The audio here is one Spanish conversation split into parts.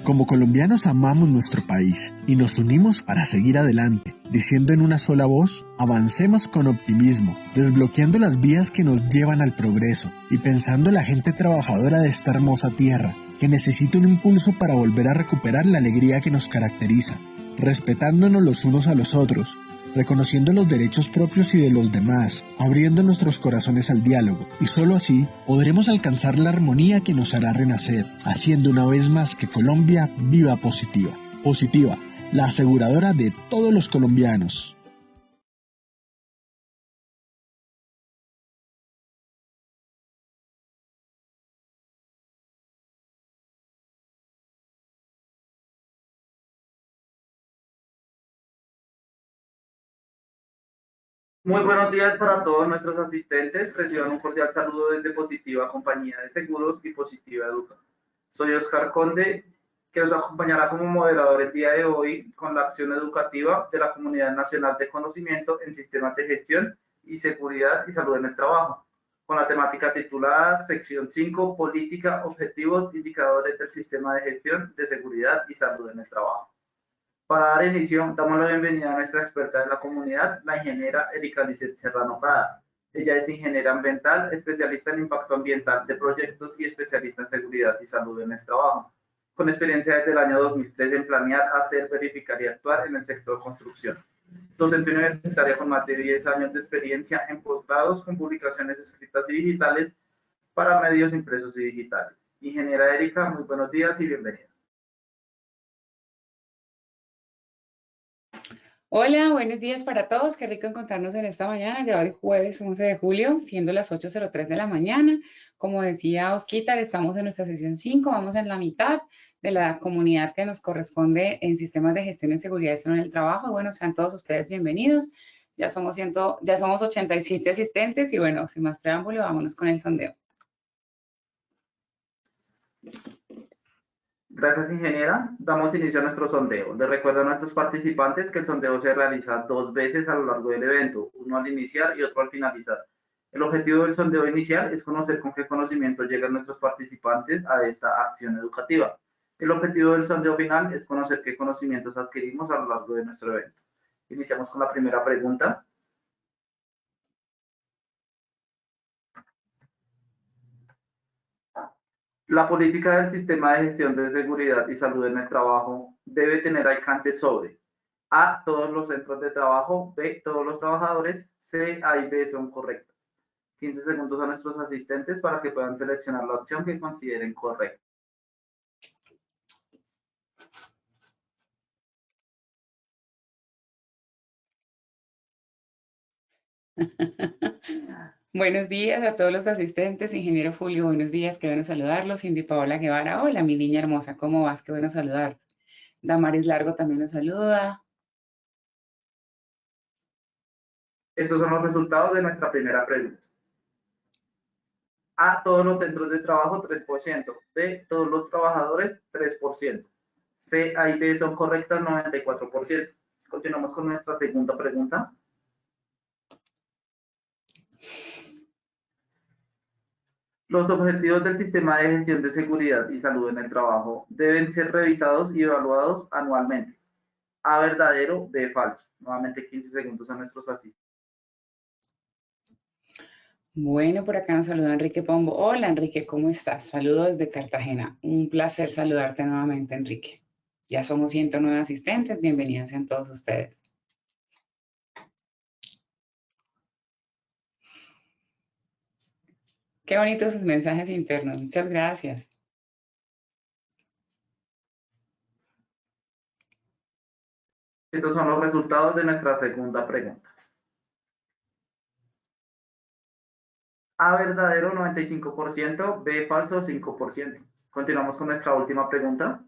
Como colombianos amamos nuestro país y nos unimos para seguir adelante, diciendo en una sola voz, avancemos con optimismo, desbloqueando las vías que nos llevan al progreso y pensando en la gente trabajadora de esta hermosa tierra, que necesita un impulso para volver a recuperar la alegría que nos caracteriza, respetándonos los unos a los otros, reconociendo los derechos propios y de los demás, abriendo nuestros corazones al diálogo, y solo así podremos alcanzar la armonía que nos hará renacer, haciendo una vez más que Colombia viva positiva. Positiva, la aseguradora de todos los colombianos. Muy buenos días para todos nuestros asistentes. Reciban un cordial saludo desde Positiva Compañía de Seguros y Positiva Educa. Soy Oscar Conde, que os acompañará como moderador el día de hoy con la acción educativa de la Comunidad Nacional de Conocimiento en Sistemas de Gestión y Seguridad y Salud en el Trabajo, con la temática titulada Sección 5, Política, Objetivos, Indicadores del Sistema de Gestión de Seguridad y Salud en el Trabajo. Para dar inicio, damos la bienvenida a nuestra experta de la comunidad, la ingeniera Erika Lizeth Serrano Prada. Ella es ingeniera ambiental, especialista en impacto ambiental de proyectos y especialista en seguridad y salud en el trabajo, con experiencia desde el año 2003 en planear, hacer, verificar y actuar en el sector construcción. Docente universitaria con más de 10 años de experiencia en posgrados con publicaciones escritas y digitales para medios impresos y digitales. Ingeniera Erika, muy buenos días y bienvenida. Hola, buenos días para todos. Qué rico encontrarnos en esta mañana, ya hoy jueves 11 de julio, siendo las 8:03 de la mañana. Como decía Osquitar, estamos en nuestra sesión 5, vamos en la mitad de la comunidad que nos corresponde en sistemas de gestión y seguridad y salud en el trabajo. Bueno, sean todos ustedes bienvenidos. Ya somos 87 asistentes y bueno, sin más preámbulo, vámonos con el sondeo. Gracias, ingeniera. Damos inicio a nuestro sondeo. Les recuerdo a nuestros participantes que el sondeo se realiza 2 veces a lo largo del evento, uno al iniciar y otro al finalizar. El objetivo del sondeo inicial es conocer con qué conocimiento llegan nuestros participantes a esta acción educativa. El objetivo del sondeo final es conocer qué conocimientos adquirimos a lo largo de nuestro evento. Iniciamos con la primera pregunta. La política del sistema de gestión de seguridad y salud en el trabajo debe tener alcance sobre A, todos los centros de trabajo, B, todos los trabajadores, C, A y B son correctas. 15 segundos a nuestros asistentes para que puedan seleccionar la opción que consideren correcta. Buenos días a todos los asistentes, ingeniero Julio, buenos días, qué bueno saludarlos. Cindy Paola Guevara, hola mi niña hermosa, ¿cómo vas? Qué bueno saludarte. Damaris Largo también nos saluda. Estos son los resultados de nuestra primera pregunta. A, todos los centros de trabajo, 3%. B, todos los trabajadores, 3%. C, A y B son correctas, 94%. Continuamos con nuestra segunda pregunta. Los objetivos del sistema de gestión de seguridad y salud en el trabajo deben ser revisados y evaluados anualmente. A, verdadero, B, falso. Nuevamente 15 segundos a nuestros asistentes. Bueno, por acá nos saluda Enrique Pombo. Hola Enrique, ¿cómo estás? Saludos desde Cartagena. Un placer saludarte nuevamente, Enrique. Ya somos 109 asistentes, bienvenidos sean todos ustedes. Qué bonitos sus mensajes internos, muchas gracias. Estos son los resultados de nuestra segunda pregunta. A, verdadero, 95%, B, falso, 5%. Continuamos con nuestra última pregunta.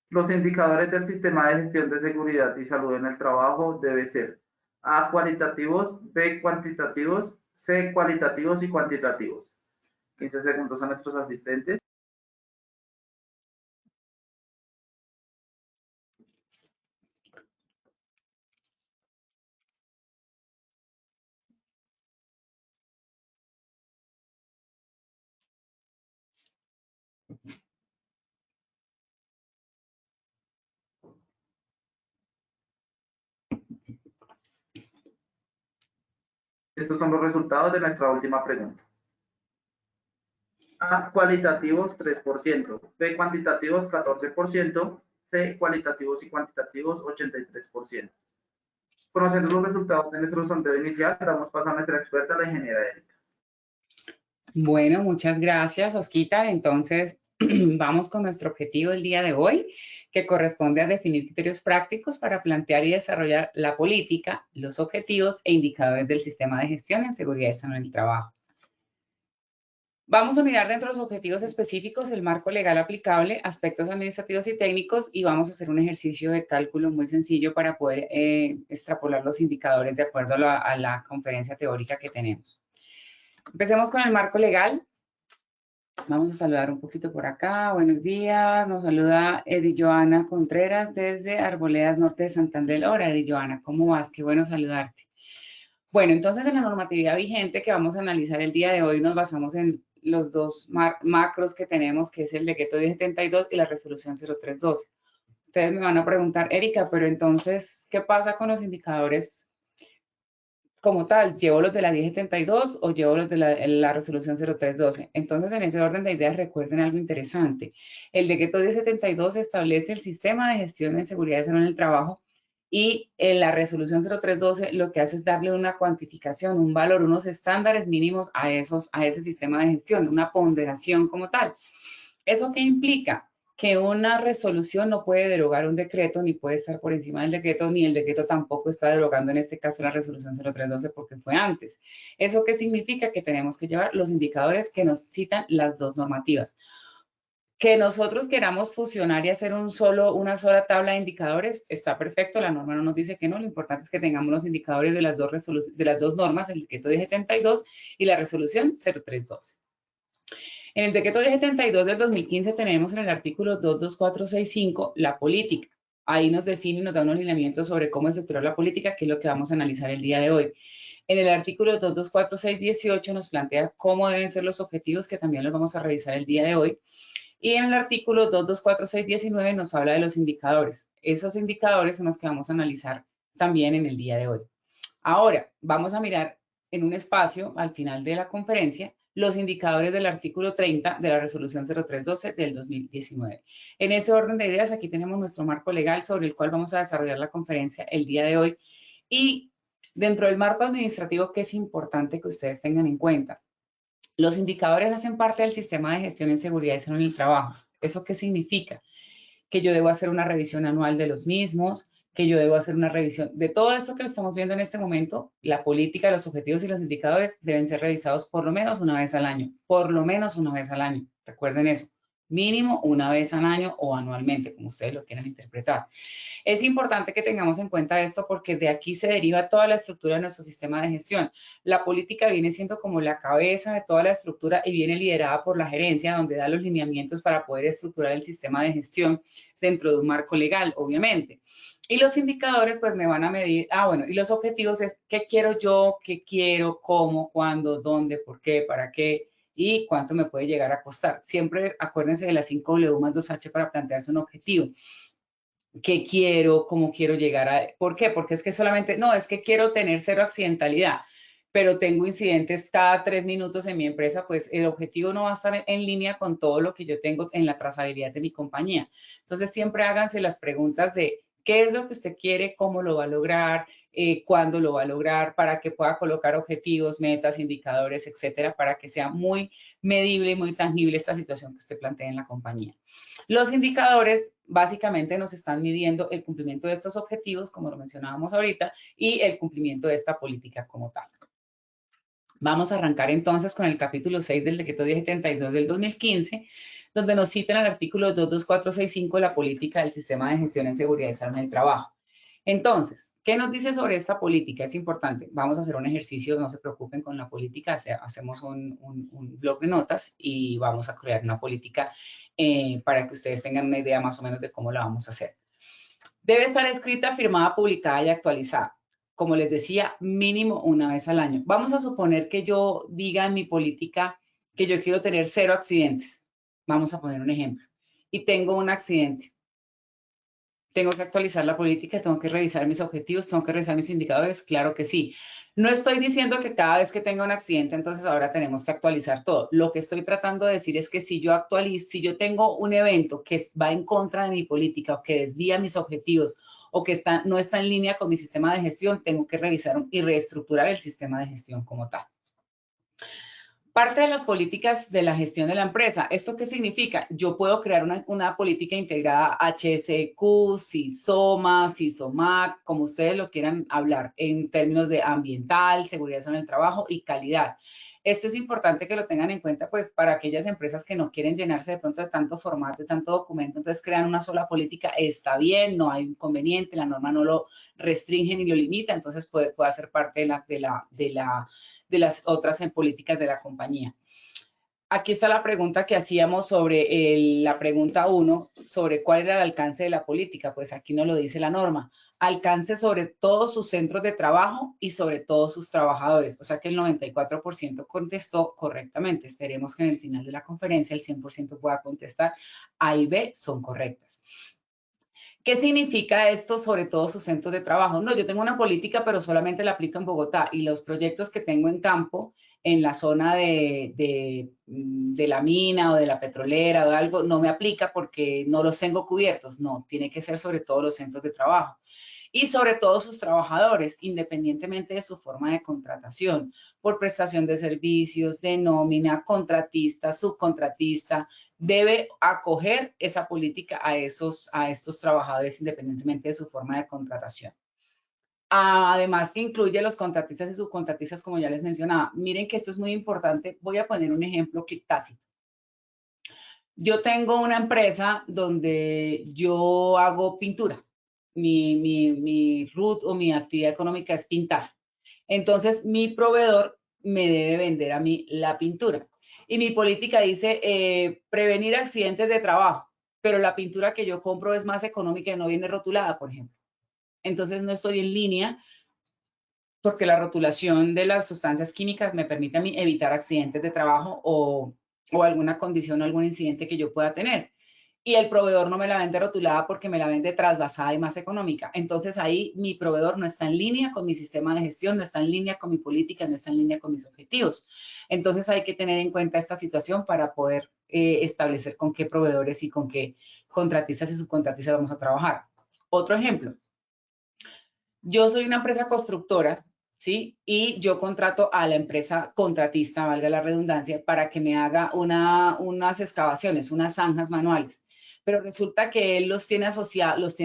Los indicadores del sistema de gestión de seguridad y salud en el trabajo deben ser A, cualitativos, B, cuantitativos, C, cualitativos y cuantitativos. 15 segundos a nuestros asistentes. Estos son los resultados de nuestra última pregunta. A cualitativos 3%, B cuantitativos 14%, C cualitativos y cuantitativos 83%. Conociendo los resultados de nuestro sondeo inicial, damos paso a nuestra experta, la ingeniera Erika. Bueno, muchas gracias, Osquita. Entonces, vamos con nuestro objetivo del día de hoy, que corresponde a definir criterios prácticos para plantear y desarrollar la política, los objetivos e indicadores del sistema de gestión en seguridad y salud en el trabajo. Vamos a mirar dentro de los objetivos específicos el marco legal aplicable, aspectos administrativos y técnicos, y vamos a hacer un ejercicio de cálculo muy sencillo para poder extrapolar los indicadores de acuerdo a la conferencia teórica que tenemos. Empecemos con el marco legal. Vamos a saludar un poquito por acá. Buenos días. Nos saluda Edi Joana Contreras desde Arboledas Norte de Santander. Hola, Edi Joana, ¿cómo vas? Qué bueno saludarte. Bueno, entonces en la normatividad vigente que vamos a analizar el día de hoy nos basamos en los dos macros que tenemos, que es el decreto 1072 y la resolución 0312. Ustedes me van a preguntar, Erika, pero entonces, ¿qué pasa con los indicadores como tal? ¿Llevo los de la 1072 o llevo los de la resolución 0312? Entonces, en ese orden de ideas, recuerden algo interesante. El decreto 1072 establece el sistema de gestión de seguridad y salud en el trabajo, y en la resolución 0312 lo que hace es darle una cuantificación, un valor, unos estándares mínimos a ese sistema de gestión, una ponderación como tal. ¿Eso qué implica? Que una resolución no puede derogar un decreto, ni puede estar por encima del decreto, ni el decreto tampoco está derogando en este caso la resolución 0312 porque fue antes. ¿Eso qué significa? Que tenemos que llevar los indicadores que nos citan las dos normativas. Que nosotros queramos fusionar y hacer una sola tabla de indicadores, está perfecto, la norma no nos dice que no, lo importante es que tengamos los indicadores de las dos normas, el decreto 1072 y la resolución 0312. En el decreto 1072 del 2015 tenemos en el artículo 22465 la política. Ahí nos define y nos da unos lineamientos sobre cómo estructurar la política, que es lo que vamos a analizar el día de hoy. En el artículo 224618 nos plantea cómo deben ser los objetivos, que también los vamos a revisar el día de hoy. Y en el artículo 224619 nos habla de los indicadores. Esos indicadores son los que vamos a analizar también en el día de hoy. Ahora, vamos a mirar en un espacio al final de la conferencia los indicadores del artículo 30 de la resolución 0312 del 2019. En ese orden de ideas, aquí tenemos nuestro marco legal sobre el cual vamos a desarrollar la conferencia el día de hoy. Y dentro del marco administrativo, ¿qué es importante que ustedes tengan en cuenta? Los indicadores hacen parte del sistema de gestión en seguridad y salud en el trabajo. ¿Eso qué significa? Que yo debo hacer una revisión anual de los mismos, que yo debo hacer una revisión de todo esto que estamos viendo en este momento. La política, los objetivos y los indicadores deben ser revisados por lo menos una vez al año. Por lo menos una vez al año. Recuerden eso. Mínimo una vez al año o anualmente, como ustedes lo quieran interpretar. Es importante que tengamos en cuenta esto porque de aquí se deriva toda la estructura de nuestro sistema de gestión. La política viene siendo como la cabeza de toda la estructura y viene liderada por la gerencia, donde da los lineamientos para poder estructurar el sistema de gestión dentro de un marco legal, obviamente. Y los indicadores pues me van a medir, y los objetivos es qué quiero yo, qué quiero, cómo, cuándo, dónde, por qué, para qué y cuánto me puede llegar a costar. Siempre acuérdense de las 5W más 2H para plantearse un objetivo. ¿Qué quiero? ¿Cómo quiero llegar a...? ¿Por qué? Porque es que solamente, no, es que quiero tener cero accidentalidad, pero tengo incidentes cada 3 minutos en mi empresa, pues el objetivo no va a estar en línea con todo lo que yo tengo en la trazabilidad de mi compañía. Entonces, siempre háganse las preguntas de qué es lo que usted quiere, cómo lo va a lograr, cuándo lo va a lograr, para que pueda colocar objetivos, metas, indicadores, etcétera, para que sea muy medible y muy tangible esta situación que usted plantea en la compañía. Los indicadores básicamente nos están midiendo el cumplimiento de estos objetivos, como lo mencionábamos ahorita, y el cumplimiento de esta política como tal. Vamos a arrancar entonces con el capítulo 6 del decreto 1072 del 2015, donde nos citan el artículo 22465, la política del sistema de gestión en seguridad y salud en el trabajo. Entonces, ¿qué nos dice sobre esta política? Es importante. Vamos a hacer un ejercicio, no se preocupen con la política, hacemos un blog de notas y vamos a crear una política para que ustedes tengan una idea más o menos de cómo la vamos a hacer. Debe estar escrita, firmada, publicada y actualizada. Como les decía, mínimo una vez al año. Vamos a suponer que yo diga en mi política que yo quiero tener 0 accidentes. Vamos a poner un ejemplo. Y tengo un accidente. ¿Tengo que actualizar la política? ¿Tengo que revisar mis objetivos? ¿Tengo que revisar mis indicadores? Claro que sí. No estoy diciendo que cada vez que tenga un accidente, entonces ahora tenemos que actualizar todo. Lo que estoy tratando de decir es que si yo actualizo, si yo tengo un evento que va en contra de mi política o que desvía mis objetivos o que no está en línea con mi sistema de gestión, tengo que revisar y reestructurar el sistema de gestión como tal. Parte de las políticas de la gestión de la empresa. ¿Esto qué significa? Yo puedo crear una política integrada HSQ, CISOMA, CISOMAC, como ustedes lo quieran hablar, en términos de ambiental, seguridad en el trabajo y calidad. Esto es importante que lo tengan en cuenta, pues, para aquellas empresas que no quieren llenarse de pronto de tanto formato, de tanto documento, entonces crean una sola política, está bien, no hay inconveniente, la norma no lo restringe ni lo limita, entonces puede ser parte de las otras políticas de la compañía. Aquí está la pregunta que hacíamos sobre la pregunta 1, sobre cuál era el alcance de la política. Pues aquí nos lo dice la norma. Alcance sobre todos sus centros de trabajo y sobre todos sus trabajadores. O sea que el 94% contestó correctamente. Esperemos que en el final de la conferencia el 100% pueda contestar. A y B son correctas. ¿Qué significa esto sobre todo sus centros de trabajo? No, yo tengo una política, pero solamente la aplico en Bogotá y los proyectos que tengo en campo, en la zona de la mina o de la petrolera o algo, no me aplica porque no los tengo cubiertos. No, tiene que ser sobre todo los centros de trabajo. Y sobre todo sus trabajadores, independientemente de su forma de contratación, por prestación de servicios, de nómina, contratista, subcontratista, debe acoger esa política a estos trabajadores independientemente de su forma de contratación. Además que incluye los contratistas y subcontratistas, como ya les mencionaba. Miren que esto es muy importante. Voy a poner un ejemplo tácito. Yo tengo una empresa donde yo hago pintura. Mi root o mi actividad económica es pintar. Entonces, mi proveedor me debe vender a mí la pintura. Y mi política dice prevenir accidentes de trabajo, pero la pintura que yo compro es más económica y no viene rotulada, por ejemplo. Entonces, no estoy en línea porque la rotulación de las sustancias químicas me permite a mí evitar accidentes de trabajo o alguna condición o algún incidente que yo pueda tener. Y el proveedor no me la vende rotulada porque me la vende trasvasada y más económica. Entonces ahí mi proveedor no está en línea con mi sistema de gestión, no está en línea con mi política, no está en línea con mis objetivos. Entonces hay que tener en cuenta esta situación para poder establecer con qué proveedores y con qué contratistas y subcontratistas vamos a trabajar. Otro ejemplo. Yo soy una empresa constructora, ¿sí? Y yo contrato a la empresa contratista, valga la redundancia, para que me haga unas excavaciones, unas zanjas manuales. Pero resulta que él los tiene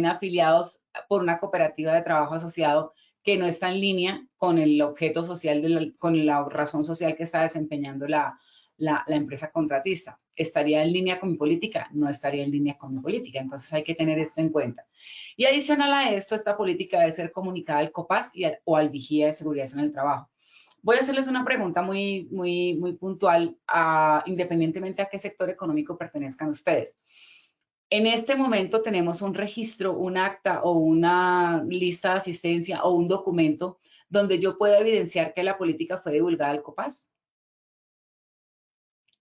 afiliados por una cooperativa de trabajo asociado que no está en línea con el objeto social, con la razón social que está desempeñando la empresa contratista. ¿Estaría en línea con mi política? No estaría en línea con mi política. Entonces hay que tener esto en cuenta. Y adicional a esto, esta política debe ser comunicada al COPAS o al Vigía de Seguridad en el Trabajo. Voy a hacerles una pregunta muy puntual, independientemente a qué sector económico pertenezcan ustedes. En este momento tenemos un registro, un acta o una lista de asistencia o un documento donde yo pueda evidenciar que la política fue divulgada al COPAS.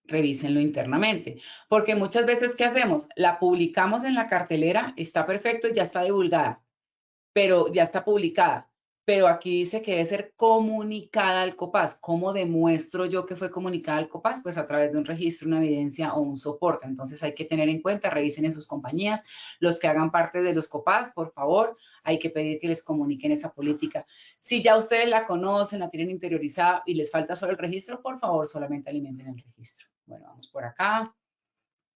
Revísenlo internamente, porque muchas veces, ¿qué hacemos? La publicamos en la cartelera, está perfecto, ya está divulgada, pero ya está publicada, pero aquí dice que debe ser comunicada al COPAS. ¿Cómo demuestro yo que fue comunicada al COPAS? Pues a través de un registro, una evidencia o un soporte. Entonces hay que tener en cuenta, revisen en sus compañías, los que hagan parte de los COPAS, por favor, hay que pedir que les comuniquen esa política. Si ya ustedes la conocen, la tienen interiorizada y les falta solo el registro, por favor, solamente alimenten el registro. Bueno, vamos por acá.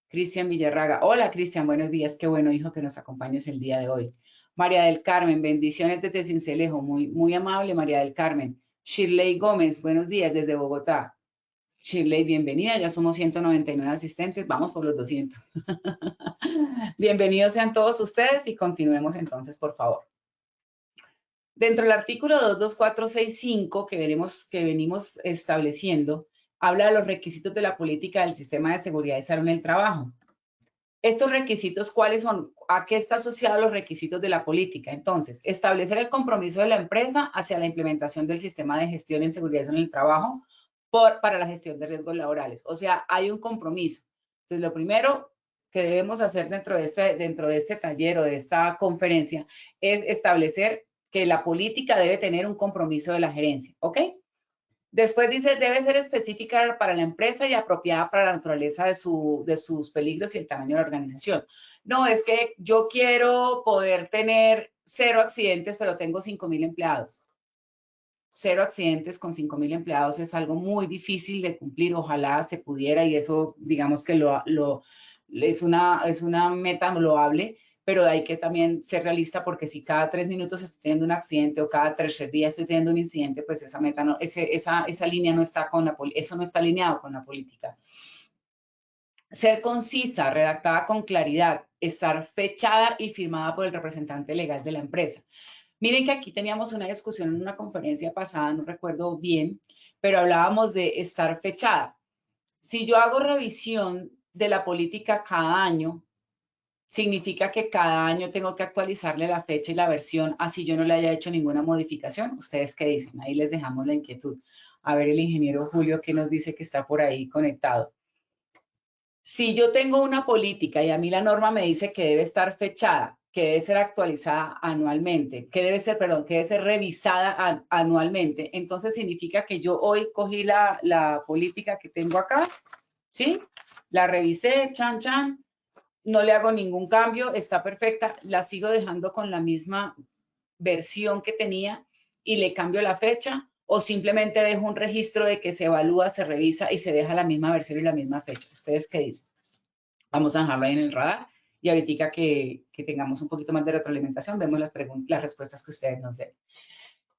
Cristian Villarraga. Hola, Cristian, buenos días. Qué bueno, hijo, que nos acompañes el día de hoy. María del Carmen, bendiciones desde Cincelejo. Muy amable, María del Carmen. Shirley Gómez, buenos días desde Bogotá. Shirley, bienvenida. Ya somos 199 asistentes. Vamos por los 200. Bienvenidos sean todos ustedes y continuemos entonces, por favor. Dentro del artículo 22465 que venimos estableciendo, habla de los requisitos de la política del sistema de seguridad y salud en el trabajo. Estos requisitos, ¿cuáles son? ¿A qué está asociado los requisitos de la política? Entonces, establecer el compromiso de la empresa hacia la implementación del sistema de gestión en seguridad en el trabajo para la gestión de riesgos laborales. O sea, hay un compromiso. Entonces, lo primero, que debemos hacer dentro de este taller o de esta conferencia es establecer que la política debe tener un compromiso de la gerencia, ¿ok? Después dice, debe ser específica para la empresa y apropiada para la naturaleza de sus peligros y el tamaño de la organización. No, es que yo quiero poder tener 0 accidentes, pero tengo 5,000 empleados. 0 accidentes con 5,000 empleados es algo muy difícil de cumplir. Ojalá se pudiera y eso, digamos que es una meta loable, pero hay que también ser realista porque si cada 3 minutos estoy teniendo un accidente o cada 3 días estoy teniendo un incidente, pues esa meta no, esa línea no está eso no está alineado con la política. Ser concisa, redactada con claridad, estar fechada y firmada por el representante legal de la empresa. Miren que aquí teníamos una discusión en una conferencia pasada, no recuerdo bien, pero hablábamos de estar fechada. Si yo hago revisión de la política cada año, significa que cada año tengo que actualizarle la fecha y la versión, así yo no le haya hecho ninguna modificación. ¿Ustedes qué dicen? Ahí les dejamos la inquietud. A ver el ingeniero Julio que nos dice que está por ahí conectado. Si yo tengo una política y a mí la norma me dice que debe estar fechada, que debe ser actualizada anualmente, que debe ser revisada anualmente, entonces significa que yo hoy cogí la política que tengo acá, ¿sí? La revisé, chan, chan, no le hago ningún cambio, está perfecta, la sigo dejando con la misma versión que tenía y le cambio la fecha, o simplemente dejo un registro de que se evalúa, se revisa y se deja la misma versión y la misma fecha. ¿Ustedes qué dicen? Vamos a dejarlo ahí en el radar y ahorita que tengamos un poquito más de retroalimentación, vemos las respuestas que ustedes nos den.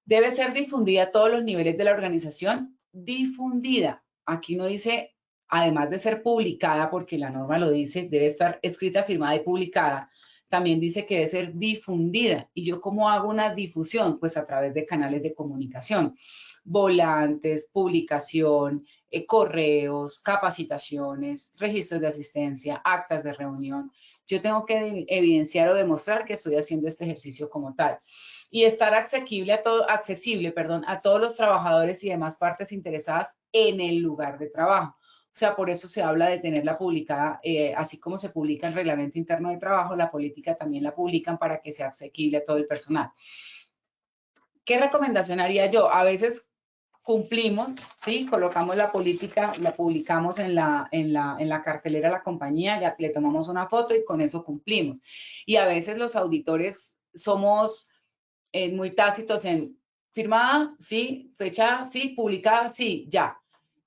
Debe ser difundida a todos los niveles de la organización. Difundida. Aquí no dice, además de ser publicada, porque la norma lo dice, debe estar escrita, firmada y publicada. También dice que debe ser difundida. ¿Y yo cómo hago una difusión? Pues a través de canales de comunicación. Volantes, publicación, correos, capacitaciones, registros de asistencia, actas de reunión. Yo tengo que evidenciar o demostrar que estoy haciendo este ejercicio como tal. Y estar accesible a todos los trabajadores y demás partes interesadas en el lugar de trabajo. O sea, por eso se habla de tenerla publicada, así como se publica el reglamento interno de trabajo, la política también la publican para que sea asequible a todo el personal. ¿Qué recomendación haría yo? A veces cumplimos, ¿sí? Colocamos la política, la publicamos en la cartelera de la compañía, ya le tomamos una foto y con eso cumplimos. Y a veces los auditores somos muy tácitos en firmada, sí, fecha, sí, publicada, sí, ya.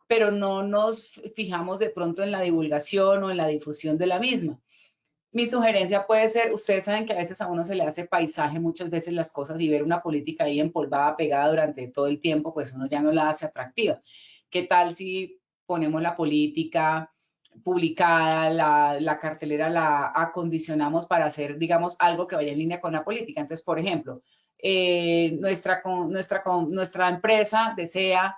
Pero no nos fijamos de pronto en la divulgación o en la difusión de la misma. Mi sugerencia puede ser, ustedes saben que a veces a uno se le hace paisaje muchas veces las cosas y ver una política ahí empolvada, pegada durante todo el tiempo, pues uno ya no la hace atractiva. ¿Qué tal si ponemos la política publicada, la cartelera la acondicionamos para hacer, digamos, algo que vaya en línea con la política? Entonces, por ejemplo, nuestra empresa desea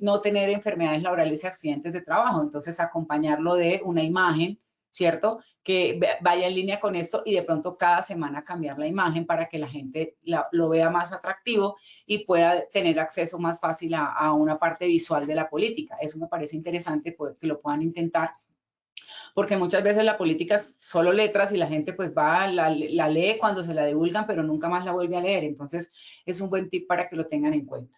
no tener enfermedades laborales y accidentes de trabajo, entonces acompañarlo de una imagen, ¿cierto? Que vaya en línea con esto y de pronto cada semana cambiar la imagen para que la gente lo vea más atractivo y pueda tener acceso más fácil a una parte visual de la política. Eso me parece interesante que lo puedan intentar, porque muchas veces la política es solo letras y la gente pues la lee cuando se la divulgan, pero nunca más la vuelve a leer. Entonces es un buen tip para que lo tengan en cuenta.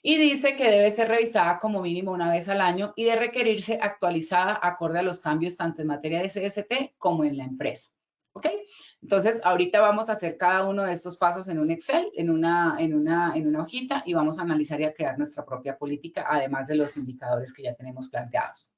Y dice que debe ser revisada como mínimo una vez al año y de requerirse actualizada acorde a los cambios tanto en materia de CST como en la empresa. ¿Ok? Entonces, ahorita vamos a hacer cada uno de estos pasos en un Excel, en una hojita, y vamos a analizar y a crear nuestra propia política, además de los indicadores que ya tenemos planteados.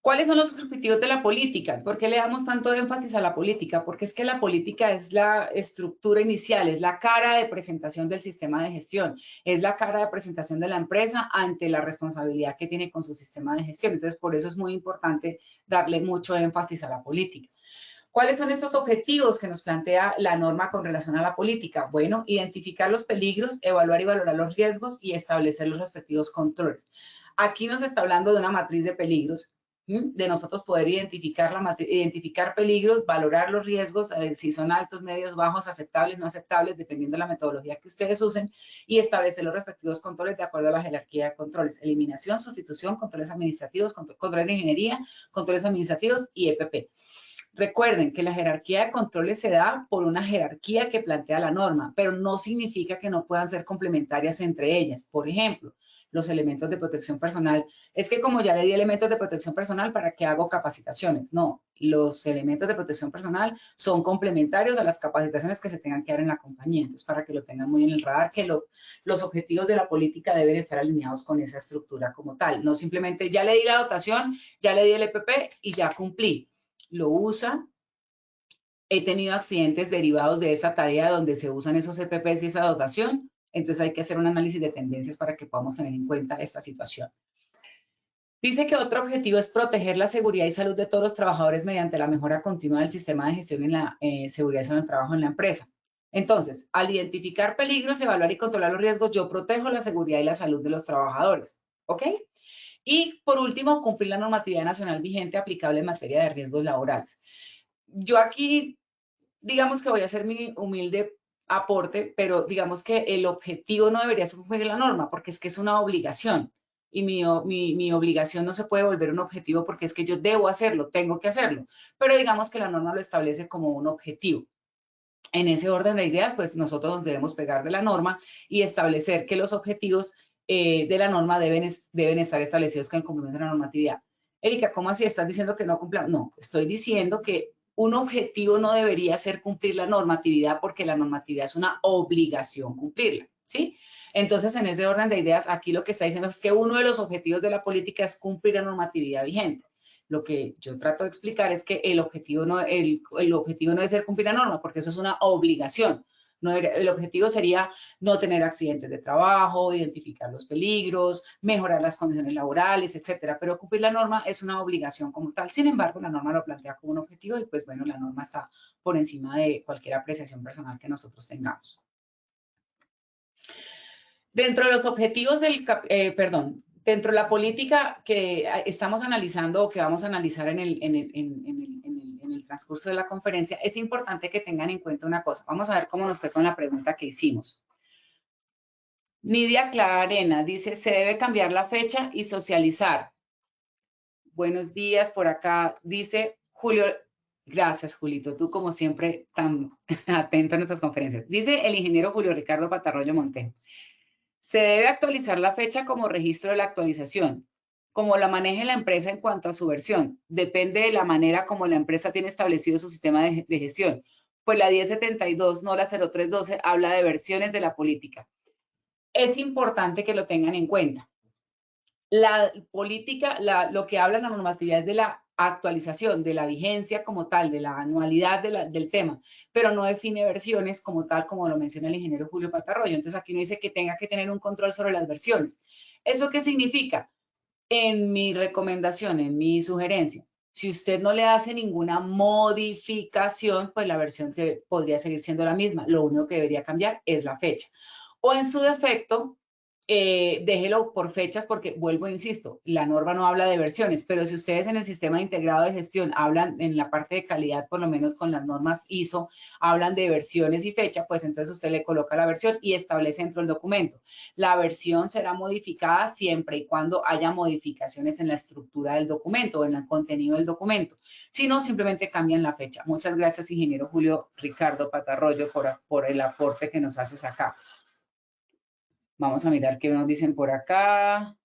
¿Cuáles son los objetivos de la política? ¿Por qué le damos tanto énfasis a la política? Porque es que la política es la estructura inicial, es la cara de presentación del sistema de gestión, es la cara de presentación de la empresa ante la responsabilidad que tiene con su sistema de gestión. Entonces, por eso es muy importante darle mucho énfasis a la política. ¿Cuáles son estos objetivos que nos plantea la norma con relación a la política? Bueno, identificar los peligros, evaluar y valorar los riesgos y establecer los respectivos controles. Aquí nos está hablando de una matriz de peligros. de nosotros poder identificar peligros, valorar los riesgos, si son altos, medios, bajos, aceptables, no aceptables, dependiendo de la metodología que ustedes usen, y establecer los respectivos controles de acuerdo a la jerarquía de controles: eliminación, sustitución, controles administrativos, controles de ingeniería, controles administrativos y EPP. Recuerden que la jerarquía de controles se da por una jerarquía que plantea la norma, pero no significa que no puedan ser complementarias entre ellas. Por ejemplo, los elementos de protección personal. Es que como ya le di elementos de protección personal, ¿para qué hago capacitaciones? No, los elementos de protección personal son complementarios a las capacitaciones que se tengan que dar en la compañía. Entonces, para que lo tengan muy en el radar, que los objetivos de la política deben estar alineados con esa estructura como tal. No simplemente ya le di la dotación, ya le di el EPP y ya cumplí. Lo usa. He tenido accidentes derivados de esa tarea donde se usan esos EPPs y esa dotación. Entonces hay que hacer un análisis de tendencias para que podamos tener en cuenta esta situación. Dice que otro objetivo es proteger la seguridad y salud de todos los trabajadores mediante la mejora continua del sistema de gestión en la seguridad y salud del trabajo en la empresa. Entonces, al identificar peligros, evaluar y controlar los riesgos, yo protejo la seguridad y la salud de los trabajadores. ¿Ok? Y por último, cumplir la normatividad nacional vigente aplicable en materia de riesgos laborales. Yo aquí, digamos que voy a hacer mi humilde aporte, pero digamos que el objetivo no debería ser cumplir la norma, porque es que es una obligación. Y mi obligación no se puede volver un objetivo porque es que yo debo hacerlo, tengo que hacerlo. Pero digamos que la norma lo establece como un objetivo. En ese orden de ideas, pues nosotros nos debemos pegar de la norma y establecer que los objetivos de la norma deben estar establecidos con el cumplimiento de la normatividad. Erika, ¿cómo así? ¿Estás diciendo que no cumplamos? No, estoy diciendo que un objetivo no debería ser cumplir la normatividad porque la normatividad es una obligación cumplirla, ¿sí? Entonces, en ese orden de ideas, aquí lo que está diciendo es que uno de los objetivos de la política es cumplir la normatividad vigente. Lo que yo trato de explicar es que el objetivo no debe ser cumplir la norma, porque eso es una obligación. No, el objetivo sería no tener accidentes de trabajo, identificar los peligros, mejorar las condiciones laborales, etcétera. Pero cumplir la norma es una obligación como tal. Sin embargo, la norma lo plantea como un objetivo y pues bueno, la norma está por encima de cualquier apreciación personal que nosotros tengamos. Dentro de los objetivos dentro de la política que estamos analizando o que vamos a analizar en el transcurso de la conferencia, es importante que tengan en cuenta una cosa. Vamos a ver cómo nos fue con la pregunta que hicimos. Nidia Clarena dice, se debe cambiar la fecha y socializar. Buenos días, por acá dice Julio. Gracias, Julito. Tú, como siempre, tan atento a nuestras conferencias. Dice el ingeniero Julio Ricardo Patarroyo Montejo. Se debe actualizar la fecha como registro de la actualización, como la maneje la empresa en cuanto a su versión. Depende de la manera como la empresa tiene establecido su sistema de gestión. Pues la 1072, no la 0312, habla de versiones de la política. Es importante que lo tengan en cuenta. La política, lo que habla la normatividad es de la actualización, de la vigencia como tal, de la anualidad del tema, pero no define versiones como tal, como lo menciona el ingeniero Julio Patarroyo. Entonces aquí no dice que tenga que tener un control sobre las versiones. ¿Eso qué significa? En mi recomendación, en mi sugerencia, si usted no le hace ninguna modificación, pues la versión podría seguir siendo la misma. Lo único que debería cambiar es la fecha. O en su defecto, déjelo por fechas porque, vuelvo e insisto, la norma no habla de versiones, pero si ustedes en el sistema integrado de gestión hablan en la parte de calidad, por lo menos con las normas ISO, hablan de versiones y fecha, pues entonces usted le coloca la versión y establece dentro del documento. La versión será modificada siempre y cuando haya modificaciones en la estructura del documento o en el contenido del documento. Si no, simplemente cambian la fecha. Muchas gracias, ingeniero Julio Ricardo Patarroyo, por el aporte que nos haces acá. Vamos a mirar qué nos dicen por acá.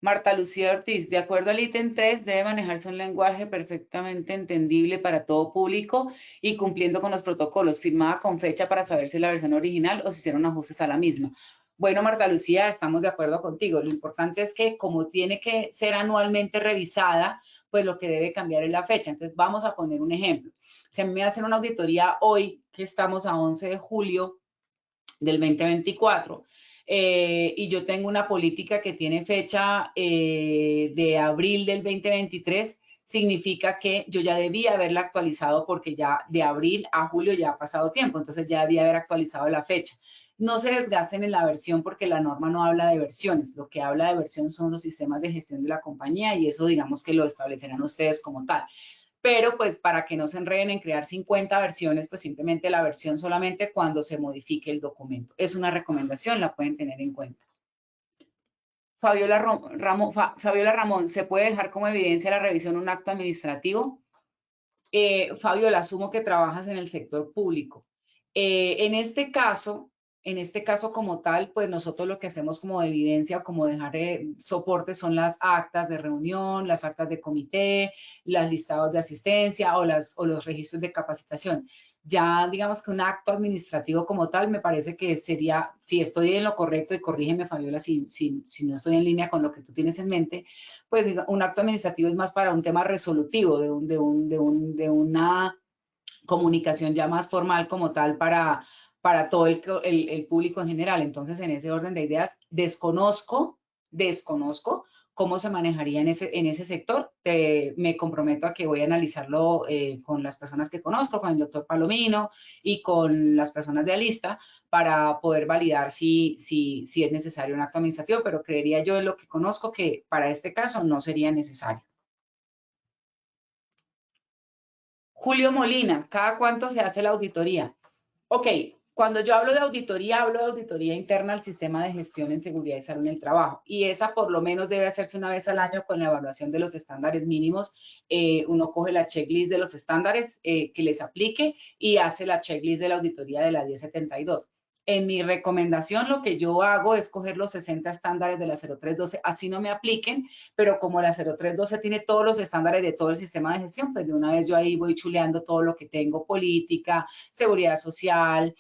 Marta Lucía Ortiz, de acuerdo al ítem 3, debe manejarse un lenguaje perfectamente entendible para todo público y cumpliendo con los protocolos, firmada con fecha para saber si es la versión original o si hicieron ajustes a la misma. Bueno, Marta Lucía, estamos de acuerdo contigo. Lo importante es que como tiene que ser anualmente revisada, pues lo que debe cambiar es la fecha. Entonces, vamos a poner un ejemplo. Si a mí me hacen una auditoría hoy, que estamos a 11 de julio, del 2024, y yo tengo una política que tiene fecha de abril del 2023, significa que yo ya debía haberla actualizado porque ya de abril a julio ya ha pasado tiempo, entonces ya debía haber actualizado la fecha. no se desgasten en la versión porque la norma no habla de versiones. Lo que habla de versión son los sistemas de gestión de la compañía y eso digamos que lo establecerán ustedes como tal. Pero pues para que no se enreden en crear 50 versiones, pues simplemente la versión solamente cuando se modifique el documento. Es una recomendación, la pueden tener en cuenta. Fabiola Ramón, ¿se puede dejar como evidencia la revisión un acto administrativo? Fabiola, asumo que trabajas en el sector público. En este caso como tal, pues nosotros lo que hacemos como evidencia o como dejar soporte son las actas de reunión, las actas de comité, los listados de asistencia o los registros de capacitación. Ya digamos que un acto administrativo como tal me parece que sería, si estoy en lo correcto, y corrígeme Fabiola si no estoy en línea con lo que tú tienes en mente, pues un acto administrativo es más para un tema resolutivo, de una comunicación ya más formal como tal para todo el público en general. Entonces, en ese orden de ideas, desconozco cómo se manejaría en ese sector. Me comprometo a que voy a analizarlo con las personas que conozco, con el doctor Palomino y con las personas de Alista para poder validar si es necesario un acto administrativo, pero creería yo en lo que conozco que para este caso no sería necesario. Julio Molina, ¿cada cuánto se hace la auditoría? Ok, cuando yo hablo de auditoría interna al sistema de gestión en seguridad y salud en el trabajo. Y esa por lo menos debe hacerse una vez al año con la evaluación de los estándares mínimos. Uno coge la checklist de los estándares que les aplique y hace la checklist de la auditoría de la 1072. En mi recomendación, lo que yo hago es coger los 60 estándares de la 0312, así no me apliquen, pero como la 0312 tiene todos los estándares de todo el sistema de gestión, pues de una vez yo ahí voy chuleando todo lo que tengo, política, seguridad social,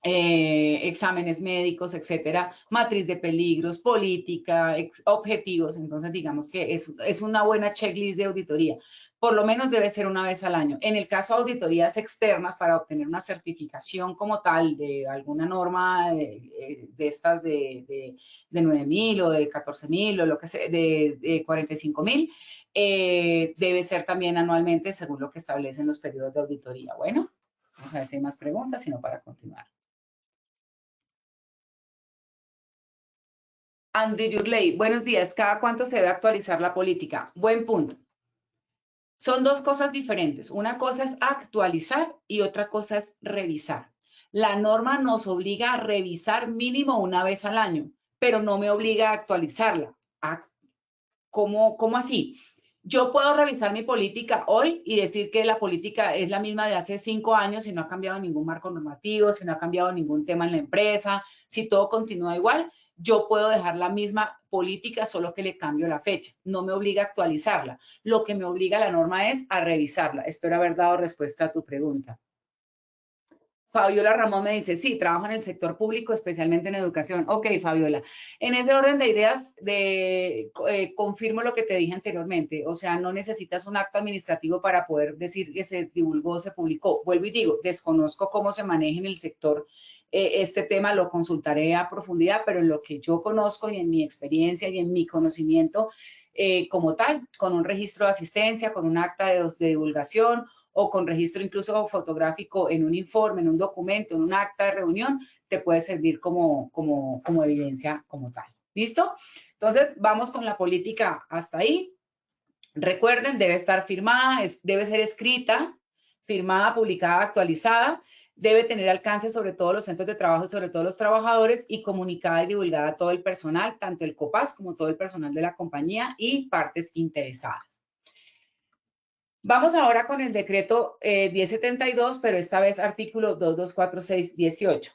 exámenes médicos, etcétera, matriz de peligros, política, objetivos. Entonces, digamos que es una buena checklist de auditoría. Por lo menos debe ser una vez al año. En el caso de auditorías externas, para obtener una certificación como tal de alguna norma de estas de 9.000 o de 14.000 o lo que sea, de 45.000, debe ser también anualmente según lo que establecen los periodos de auditoría. Bueno, vamos a ver si hay más preguntas, sino para continuar. Andrew Yurley, buenos días. ¿Cada cuánto se debe actualizar la política? Buen punto. Son dos cosas diferentes. Una cosa es actualizar y otra cosa es revisar. La norma nos obliga a revisar mínimo una vez al año, pero no me obliga a actualizarla. ¿Cómo así? Yo puedo revisar mi política hoy y decir que la política es la misma de hace 5 años si no ha cambiado ningún marco normativo, si no ha cambiado ningún tema en la empresa, si todo continúa igual. Yo puedo dejar la misma política, solo que le cambio la fecha. No me obliga a actualizarla. Lo que me obliga la norma es a revisarla. Espero haber dado respuesta a tu pregunta. Fabiola Ramón me dice, sí, trabajo en el sector público, especialmente en educación. Ok, Fabiola. En ese orden de ideas, confirmo lo que te dije anteriormente. O sea, no necesitas un acto administrativo para poder decir que se divulgó, se publicó. Vuelvo y digo, desconozco cómo se maneja en el sector este tema, lo consultaré a profundidad, pero en lo que yo conozco y en mi experiencia y en mi conocimiento como tal, con un registro de asistencia, con un acta de divulgación, o con registro incluso fotográfico en un informe, en un documento, en un acta de reunión, te puede servir como evidencia como tal. ¿Listo? Entonces, vamos con la política hasta ahí. Recuerden, debe estar firmada, debe ser escrita, firmada, publicada, actualizada, debe tener alcance sobre todos los centros de trabajo y sobre todos los trabajadores y comunicada y divulgada a todo el personal, tanto el COPAS como todo el personal de la compañía y partes interesadas. Vamos ahora con el decreto 1072, pero esta vez artículo 224618.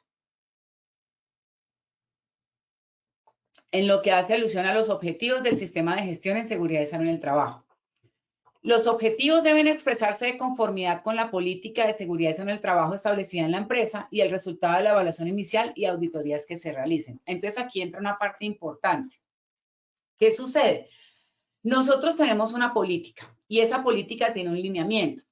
En lo que hace alusión a los objetivos del sistema de gestión en seguridad y salud en el trabajo. Los objetivos deben expresarse de conformidad con la política de seguridad y salud en el trabajo establecida en la empresa y el resultado de la evaluación inicial y auditorías que se realicen. Entonces, aquí entra una parte importante. ¿Qué sucede? Nosotros tenemos una política y esa política tiene un lineamiento.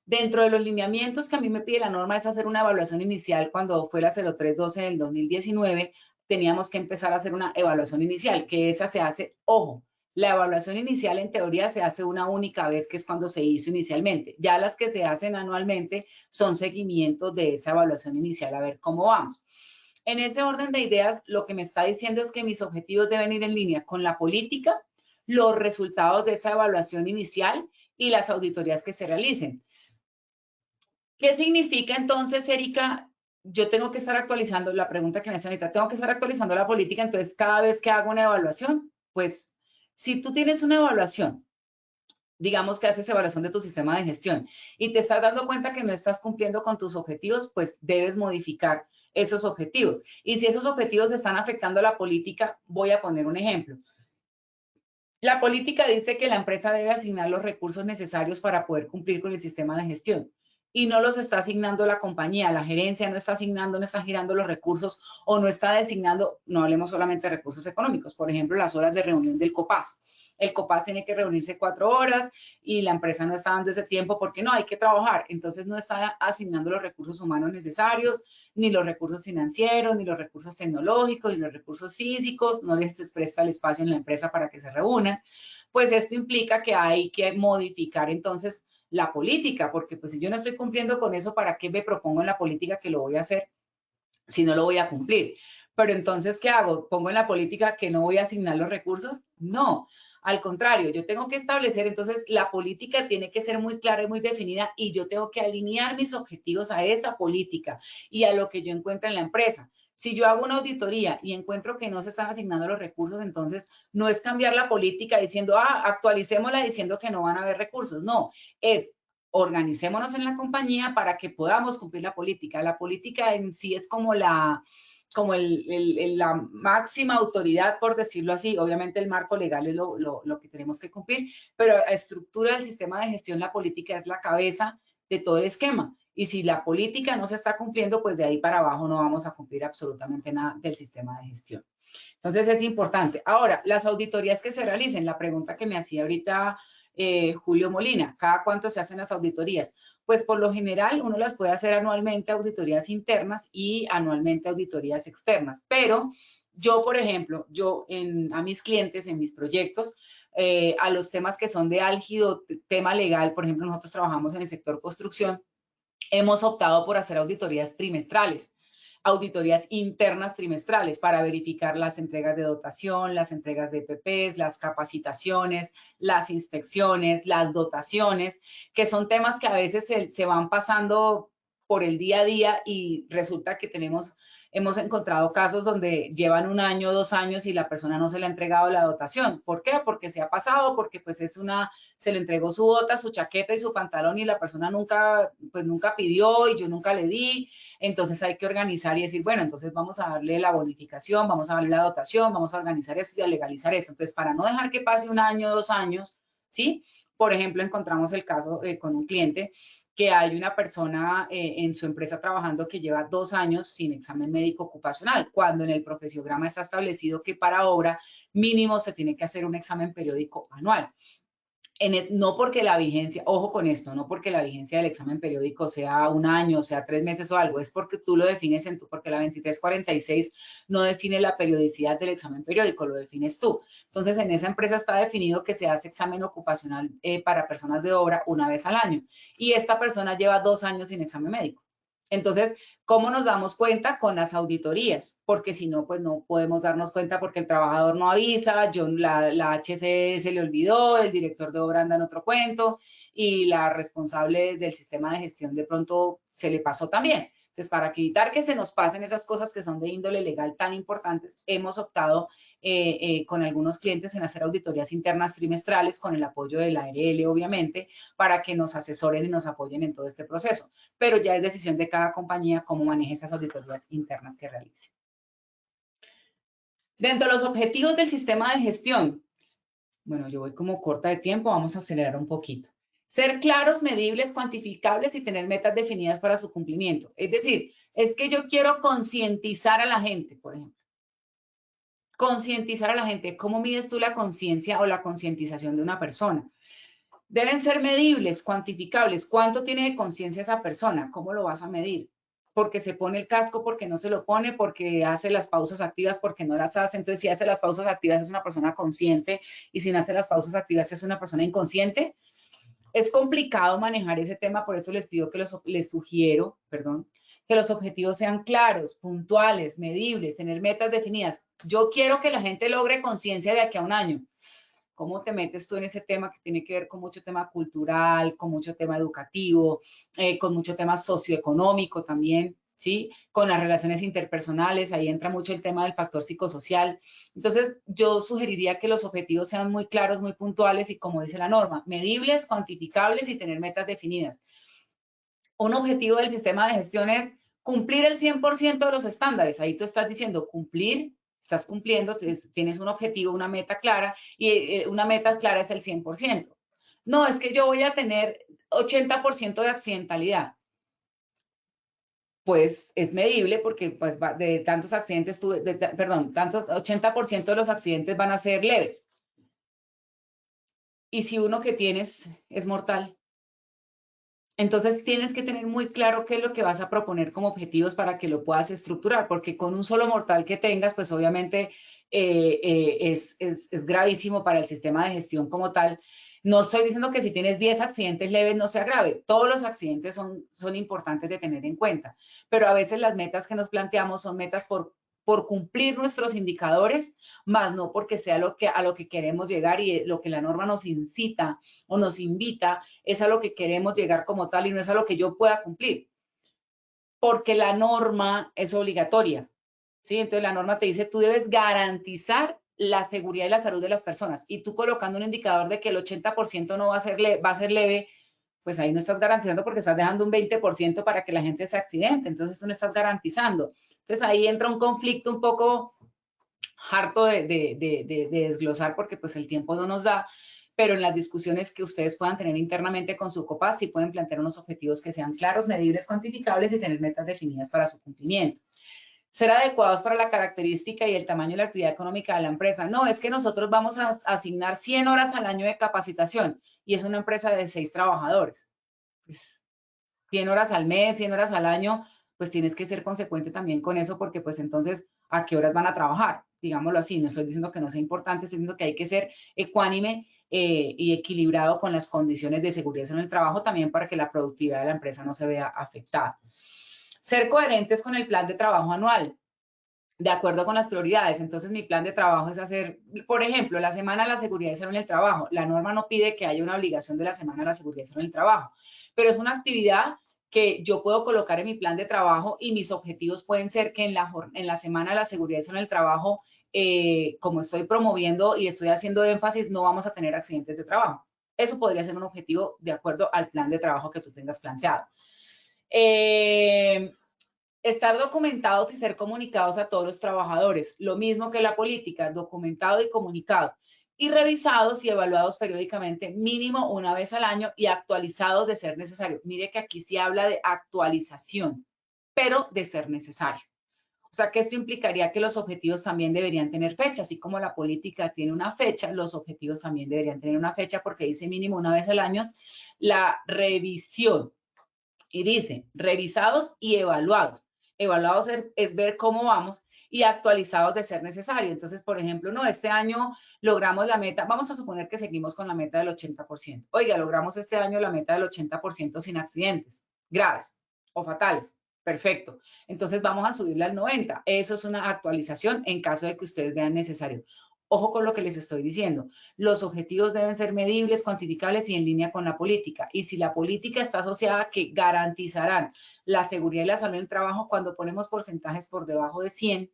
Dentro de los lineamientos que a mí me pide la norma es hacer una evaluación inicial. Cuando fue la 0312 del 2019, teníamos que empezar a hacer una evaluación inicial, que esa se hace, ojo, la evaluación inicial en teoría se hace una única vez, que es cuando se hizo inicialmente. Ya las que se hacen anualmente son seguimientos de esa evaluación inicial, a ver cómo vamos. En ese orden de ideas, lo que me está diciendo es que mis objetivos deben ir en línea con la política, los resultados de esa evaluación inicial y las auditorías que se realicen. ¿Qué significa entonces, Erika? Yo tengo que estar actualizando, la pregunta que me hace ahorita, tengo que estar actualizando la política, entonces cada vez que hago una evaluación, pues si tú tienes una evaluación, digamos que haces evaluación de tu sistema de gestión y te estás dando cuenta que no estás cumpliendo con tus objetivos, pues debes modificar esos objetivos. Y si esos objetivos están afectando a la política, voy a poner un ejemplo. La política dice que la empresa debe asignar los recursos necesarios para poder cumplir con el sistema de gestión y no los está asignando la compañía, la gerencia no está asignando, no está girando los recursos o no está designando, no hablemos solamente de recursos económicos, por ejemplo, las horas de reunión del COPAS. El COPAS tiene que reunirse 4 horas y la empresa no está dando ese tiempo porque no, hay que trabajar. Entonces no está asignando los recursos humanos necesarios, ni los recursos financieros, ni los recursos tecnológicos, ni los recursos físicos, no les presta el espacio en la empresa para que se reúnan. Pues esto implica que hay que modificar entonces la política, porque pues si yo no estoy cumpliendo con eso, ¿para qué me propongo en la política que lo voy a hacer si no lo voy a cumplir? Pero entonces, ¿qué hago? ¿Pongo en la política que no voy a asignar los recursos? No, al contrario, yo tengo que establecer, entonces la política tiene que ser muy clara y muy definida y yo tengo que alinear mis objetivos a esa política y a lo que yo encuentro en la empresa. Si yo hago una auditoría y encuentro que no se están asignando los recursos, entonces no es cambiar la política diciendo, actualicémosla diciendo que no van a haber recursos. No, es organicémonos en la compañía para que podamos cumplir la política. La política en sí es como la máxima autoridad, por decirlo así. Obviamente el marco legal es lo que tenemos que cumplir, pero la estructura del sistema de gestión, la política es la cabeza de todo el esquema. Y si la política no se está cumpliendo, pues de ahí para abajo no vamos a cumplir absolutamente nada del sistema de gestión. Entonces es importante. Ahora, las auditorías que se realicen, la pregunta que me hacía ahorita Julio Molina, ¿cada cuánto se hacen las auditorías? Pues por lo general uno las puede hacer anualmente auditorías internas y anualmente auditorías externas, pero yo, por ejemplo, a mis clientes, en mis proyectos, a los temas que son de álgido tema legal, por ejemplo, nosotros trabajamos en el sector construcción, hemos optado por hacer auditorías trimestrales, auditorías internas trimestrales para verificar las entregas de dotación, las entregas de PPs, las capacitaciones, las inspecciones, las dotaciones, que son temas que a veces se van pasando por el día a día y resulta que hemos encontrado casos donde llevan 1 año, 2 años y la persona no se le ha entregado la dotación. ¿Por qué? Porque se ha pasado, porque pues se le entregó su bota, su chaqueta y su pantalón y la persona nunca pidió y yo nunca le di. Entonces hay que organizar y decir, bueno, entonces vamos a darle la bonificación, vamos a darle la dotación, vamos a organizar esto y a legalizar esto. Entonces, para no dejar que pase 1 año, 2 años, ¿sí? Por ejemplo, encontramos el caso con un cliente que hay una persona en su empresa trabajando que lleva 2 años sin examen médico ocupacional, cuando en el profesiograma está establecido que para obra mínimo se tiene que hacer un examen periódico anual. No porque la vigencia, ojo con esto, no porque la vigencia del examen periódico sea 1 año, sea 3 meses o algo, es porque tú lo defines porque la 2346 no define la periodicidad del examen periódico, lo defines tú. Entonces, en esa empresa está definido que se hace examen ocupacional para personas de obra 1 vez al año. Y esta persona lleva 2 años sin examen médico. Entonces, ¿cómo nos damos cuenta? Con las auditorías, porque si no, pues no podemos darnos cuenta porque el trabajador no avisa, la HC se le olvidó, el director de obra anda en otro cuento y la responsable del sistema de gestión de pronto se le pasó también. Entonces, para evitar que se nos pasen esas cosas que son de índole legal tan importantes, hemos optado con algunos clientes en hacer auditorías internas trimestrales con el apoyo de la ARL, obviamente, para que nos asesoren y nos apoyen en todo este proceso. Pero ya es decisión de cada compañía cómo maneje esas auditorías internas que realice. Dentro de los objetivos del sistema de gestión, bueno, yo voy como corta de tiempo, vamos a acelerar un poquito. Ser claros, medibles, cuantificables y tener metas definidas para su cumplimiento. Es decir, es que yo quiero concientizar a la gente, por ejemplo. Concientizar a la gente. ¿Cómo mides tú la conciencia o la concientización de una persona? Deben ser medibles, cuantificables. ¿Cuánto tiene de conciencia esa persona? ¿Cómo lo vas a medir? Porque se pone el casco, porque no se lo pone, porque hace las pausas activas, porque no las hace. Entonces, si hace las pausas activas es una persona consciente y si no hace las pausas activas es una persona inconsciente. Es complicado manejar ese tema, por eso les pido que les sugiero, que los objetivos sean claros, puntuales, medibles, tener metas definidas. Yo quiero que la gente logre conciencia de aquí a un año. ¿Cómo te metes tú en ese tema que tiene que ver con mucho tema cultural, con mucho tema educativo, con mucho tema socioeconómico también, ¿sí? Con las relaciones interpersonales, ahí entra mucho el tema del factor psicosocial. Entonces, yo sugeriría que los objetivos sean muy claros, muy puntuales y, como dice la norma, medibles, cuantificables y tener metas definidas. Un objetivo del sistema de gestión es cumplir el 100% de los estándares. Ahí tú estás diciendo cumplir, estás cumpliendo, tienes un objetivo, una meta clara, y una meta clara es el 100%. No, es que yo voy a tener 80% de accidentalidad. Pues es medible porque pues, de tantos accidentes, tantos 80% de los accidentes van a ser leves. Y si uno que tienes es mortal, entonces tienes que tener muy claro qué es lo que vas a proponer como objetivos para que lo puedas estructurar, porque con un solo mortal que tengas, pues obviamente es gravísimo para el sistema de gestión como tal. No estoy diciendo que si tienes 10 accidentes leves no sea grave, todos los accidentes son importantes de tener en cuenta, pero a veces las metas que nos planteamos son metas por cumplir nuestros indicadores, más no porque sea a lo que queremos llegar y lo que la norma nos incita o nos invita es a lo que queremos llegar como tal y no es a lo que yo pueda cumplir. Porque la norma es obligatoria, ¿sí? Entonces la norma te dice, tú debes garantizar la seguridad y la salud de las personas. Y tú colocando un indicador de que el 80% no va a ser leve, pues ahí no estás garantizando porque estás dejando un 20% para que la gente se accidente. Entonces tú no estás garantizando. Entonces ahí entra un conflicto un poco harto de desglosar porque pues el tiempo no nos da, pero en las discusiones que ustedes puedan tener internamente con su COPAS, sí pueden plantear unos objetivos que sean claros, medibles, cuantificables y tener metas definidas para su cumplimiento. Ser adecuados para la característica y el tamaño de la actividad económica de la empresa. No, es que nosotros vamos a asignar 100 horas al año de capacitación y es una empresa de 6 trabajadores. Pues 100 horas al mes, 100 horas al año, pues tienes que ser consecuente también con eso porque pues entonces, ¿a qué horas van a trabajar? Digámoslo así, no estoy diciendo que no sea importante, estoy diciendo que hay que ser ecuánime y equilibrado con las condiciones de seguridad en el trabajo también para que la productividad de la empresa no se vea afectada. Ser coherentes con el plan de trabajo anual, de acuerdo con las prioridades. Entonces, mi plan de trabajo es hacer, por ejemplo, la semana de la seguridad y salud en el trabajo. La norma no pide que haya una obligación de la semana de la seguridad y salud en el trabajo, pero es una actividad que yo puedo colocar en mi plan de trabajo y mis objetivos pueden ser que en la semana de la seguridad y salud en el trabajo, como estoy promoviendo y estoy haciendo énfasis, no vamos a tener accidentes de trabajo. Eso podría ser un objetivo de acuerdo al plan de trabajo que tú tengas planteado. Estar documentados y ser comunicados a todos los trabajadores, lo mismo que la política, documentado y comunicado, y revisados y evaluados periódicamente, mínimo una vez al año y actualizados de ser necesario. Mire que aquí sí habla de actualización, pero de ser necesario. O sea que esto implicaría que los objetivos también deberían tener fecha, así como la política tiene una fecha, los objetivos también deberían tener una fecha porque dice mínimo una vez al año la revisión. Y dice, revisados y evaluados. Evaluados es ver cómo vamos y actualizados de ser necesario. Entonces, por ejemplo, no, este año logramos la meta, vamos a suponer que seguimos con la meta del 80%. Oiga, logramos este año la meta del 80% sin accidentes graves o fatales. Perfecto. Entonces vamos a subirla al 90%. Eso es una actualización en caso de que ustedes vean necesario. Ojo con lo que les estoy diciendo. Los objetivos deben ser medibles, cuantificables y en línea con la política. Y si la política está asociada a que garantizarán la seguridad y la salud en el trabajo, cuando ponemos porcentajes por debajo de 100,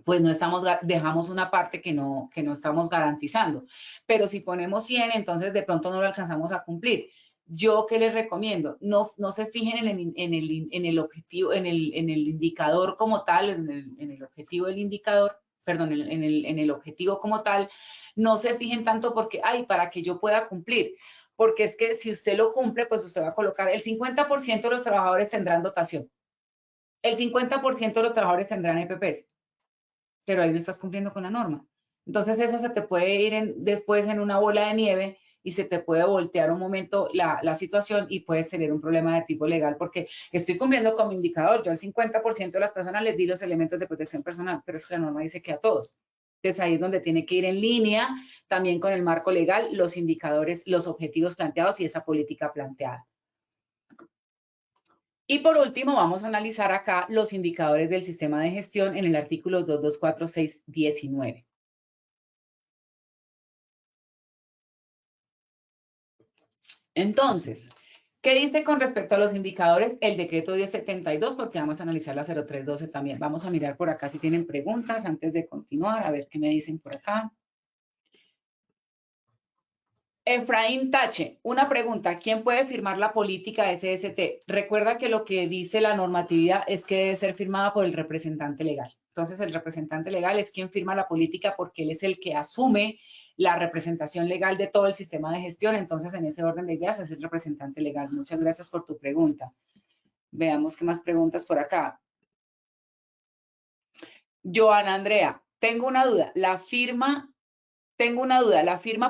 pues no estamos, dejamos una parte que no estamos garantizando. Pero si ponemos 100, entonces de pronto no lo alcanzamos a cumplir. Yo, ¿qué les recomiendo? No se fijen en el objetivo, en el indicador como tal, en el objetivo del indicador, perdón, en el objetivo como tal, no se fijen tanto porque, ay, para que yo pueda cumplir. Porque es que si usted lo cumple, pues usted va a colocar el 50% de los trabajadores tendrán dotación. El 50% de los trabajadores tendrán EPPs. Pero ahí no estás cumpliendo con la norma. Entonces eso se te puede ir después en una bola de nieve y se te puede voltear un momento la situación y puedes tener un problema de tipo legal porque estoy cumpliendo con mi indicador. Yo al 50% de las personas les di los elementos de protección personal, pero es que la norma dice que a todos. Entonces ahí es donde tiene que ir en línea también con el marco legal, los indicadores, los objetivos planteados y esa política planteada. Y por último, vamos a analizar acá los indicadores del sistema de gestión en el artículo 224619. Entonces, ¿qué dice con respecto a los indicadores el decreto 1072? Porque vamos a analizar la 0312 también. Vamos a mirar por acá si tienen preguntas antes de continuar, a ver qué me dicen por acá. Efraín Tache, una pregunta, ¿quién puede firmar la política SST? Recuerda que lo que dice la normatividad es que debe ser firmada por el representante legal. Entonces, el representante legal es quien firma la política porque él es el que asume la representación legal de todo el sistema de gestión. Entonces, en ese orden de ideas es el representante legal. Muchas gracias por tu pregunta. Veamos qué más preguntas por acá. Joana Andrea, tengo una duda. ¿La firma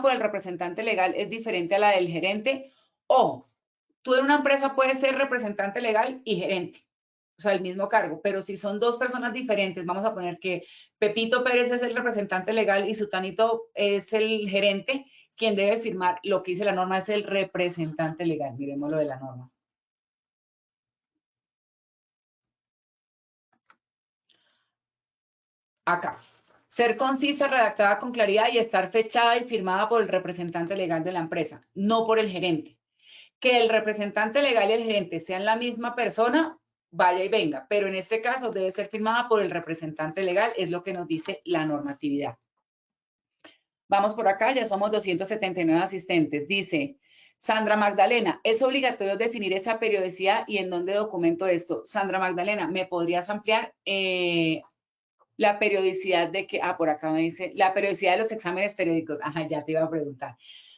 por el representante legal es diferente a la del gerente? Ojo, tú en una empresa puedes ser representante legal y gerente, o sea, el mismo cargo, pero si son dos personas diferentes, vamos a poner que Pepito Pérez es el representante legal y Sutanito es el gerente, quien debe firmar lo que dice la norma es el representante legal. Miremos lo de la norma. Acá. Ser concisa, redactada con claridad y estar fechada y firmada por el representante legal de la empresa, no por el gerente. Que el representante legal y el gerente sean la misma persona, vaya y venga, pero en este caso debe ser firmada por el representante legal, es lo que nos dice la normatividad. Vamos por acá, ya somos 279 asistentes. Dice Sandra Magdalena, ¿es obligatorio definir esa periodicidad y en dónde documento esto? Sandra Magdalena, ¿me podrías ampliar la periodicidad de que, por acá me dice, la periodicidad de los exámenes periódicos? Ajá, ya te iba a preguntar.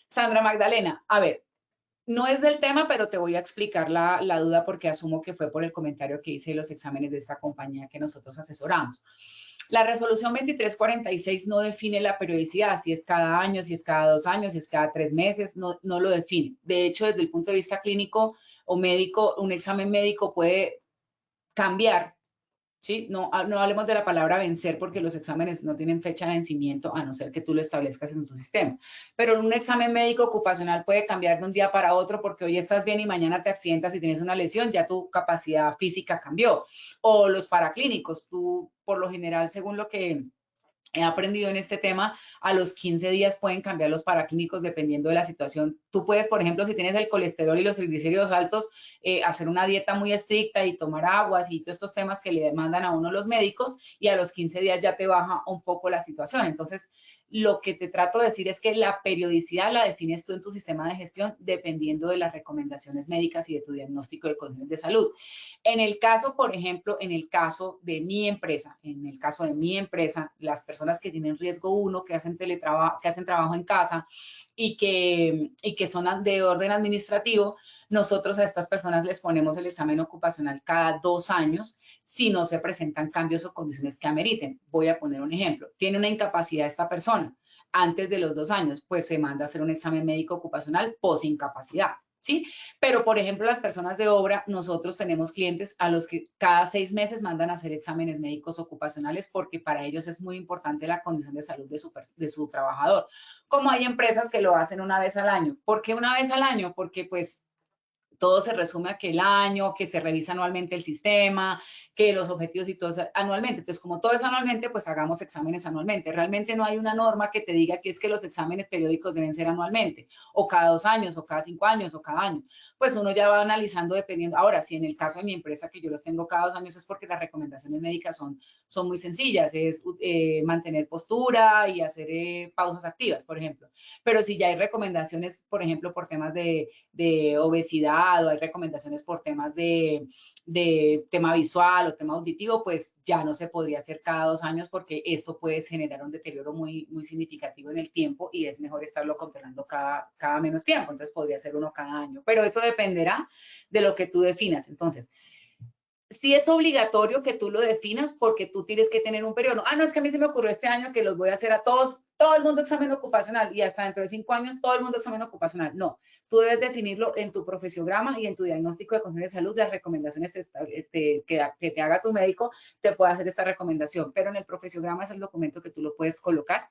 Sandra Magdalena, a ver, no es del tema, pero te voy a explicar la duda porque asumo que fue por el comentario que hice de los exámenes de esta compañía que nosotros asesoramos. La resolución 2346 no define la periodicidad, si es cada año, si es cada 2 años, si es cada 3 meses, no lo define. De hecho, desde el punto de vista clínico o médico, un examen médico puede cambiar. ¿Sí? No hablemos de la palabra vencer porque los exámenes no tienen fecha de vencimiento a no ser que tú lo establezcas en su sistema. Pero un examen médico ocupacional puede cambiar de un día para otro porque hoy estás bien y mañana te accidentas y tienes una lesión, ya tu capacidad física cambió. O los paraclínicos, tú por lo general, según lo que he aprendido en este tema, a los 15 días pueden cambiar los paraclínicos dependiendo de la situación. Tú puedes, por ejemplo, si tienes el colesterol y los triglicéridos altos, hacer una dieta muy estricta y tomar aguas y todos estos temas que le demandan a uno los médicos y a los 15 días ya te baja un poco la situación. Entonces, lo que te trato de decir es que la periodicidad la defines tú en tu sistema de gestión dependiendo de las recomendaciones médicas y de tu diagnóstico de condiciones de salud. En el caso, por ejemplo, en el caso de mi empresa, las personas que tienen riesgo 1, que hacen teletrabajo, que hacen trabajo en casa y que son de orden administrativo, nosotros a estas personas les ponemos el examen ocupacional cada 2 años si no se presentan cambios o condiciones que ameriten. Voy a poner un ejemplo. Tiene una incapacidad esta persona antes de los 2 años, pues se manda a hacer un examen médico ocupacional posincapacidad. ¿Sí? Pero, por ejemplo, las personas de obra, nosotros tenemos clientes a los que cada 6 meses mandan a hacer exámenes médicos ocupacionales porque para ellos es muy importante la condición de salud de su trabajador. Como hay empresas que lo hacen una vez al año. ¿Por qué una vez al año? Porque, pues, todo se resume a que el año, que se revisa anualmente el sistema, que los objetivos y todo es anualmente. Entonces, como todo es anualmente, pues hagamos exámenes anualmente. Realmente no hay una norma que te diga que es que los exámenes periódicos deben ser anualmente, o cada 2 años, o cada 5 años, o cada año. Pues uno ya va analizando dependiendo. Ahora, si en el caso de mi empresa, que yo los tengo cada 2 años, es porque las recomendaciones médicas son muy sencillas. Es mantener postura y hacer pausas activas, por ejemplo. Pero si ya hay recomendaciones, por ejemplo, por temas de obesidad o hay recomendaciones por temas de tema visual o tema auditivo, pues ya no se podría hacer cada 2 años porque esto puede generar un deterioro muy, muy significativo en el tiempo y es mejor estarlo controlando cada menos tiempo. Entonces podría ser uno cada año, pero eso dependerá de lo que tú definas. Entonces, sí es obligatorio que tú lo definas porque tú tienes que tener un periodo. No, es que a mí se me ocurrió este año que los voy a hacer a todos, todo el mundo examen ocupacional y hasta dentro de 5 años todo el mundo examen ocupacional. No, tú debes definirlo en tu profesiograma y en tu diagnóstico de condiciones de salud, las recomendaciones que te haga tu médico, te puede hacer esta recomendación, pero en el profesiograma es el documento que tú lo puedes colocar.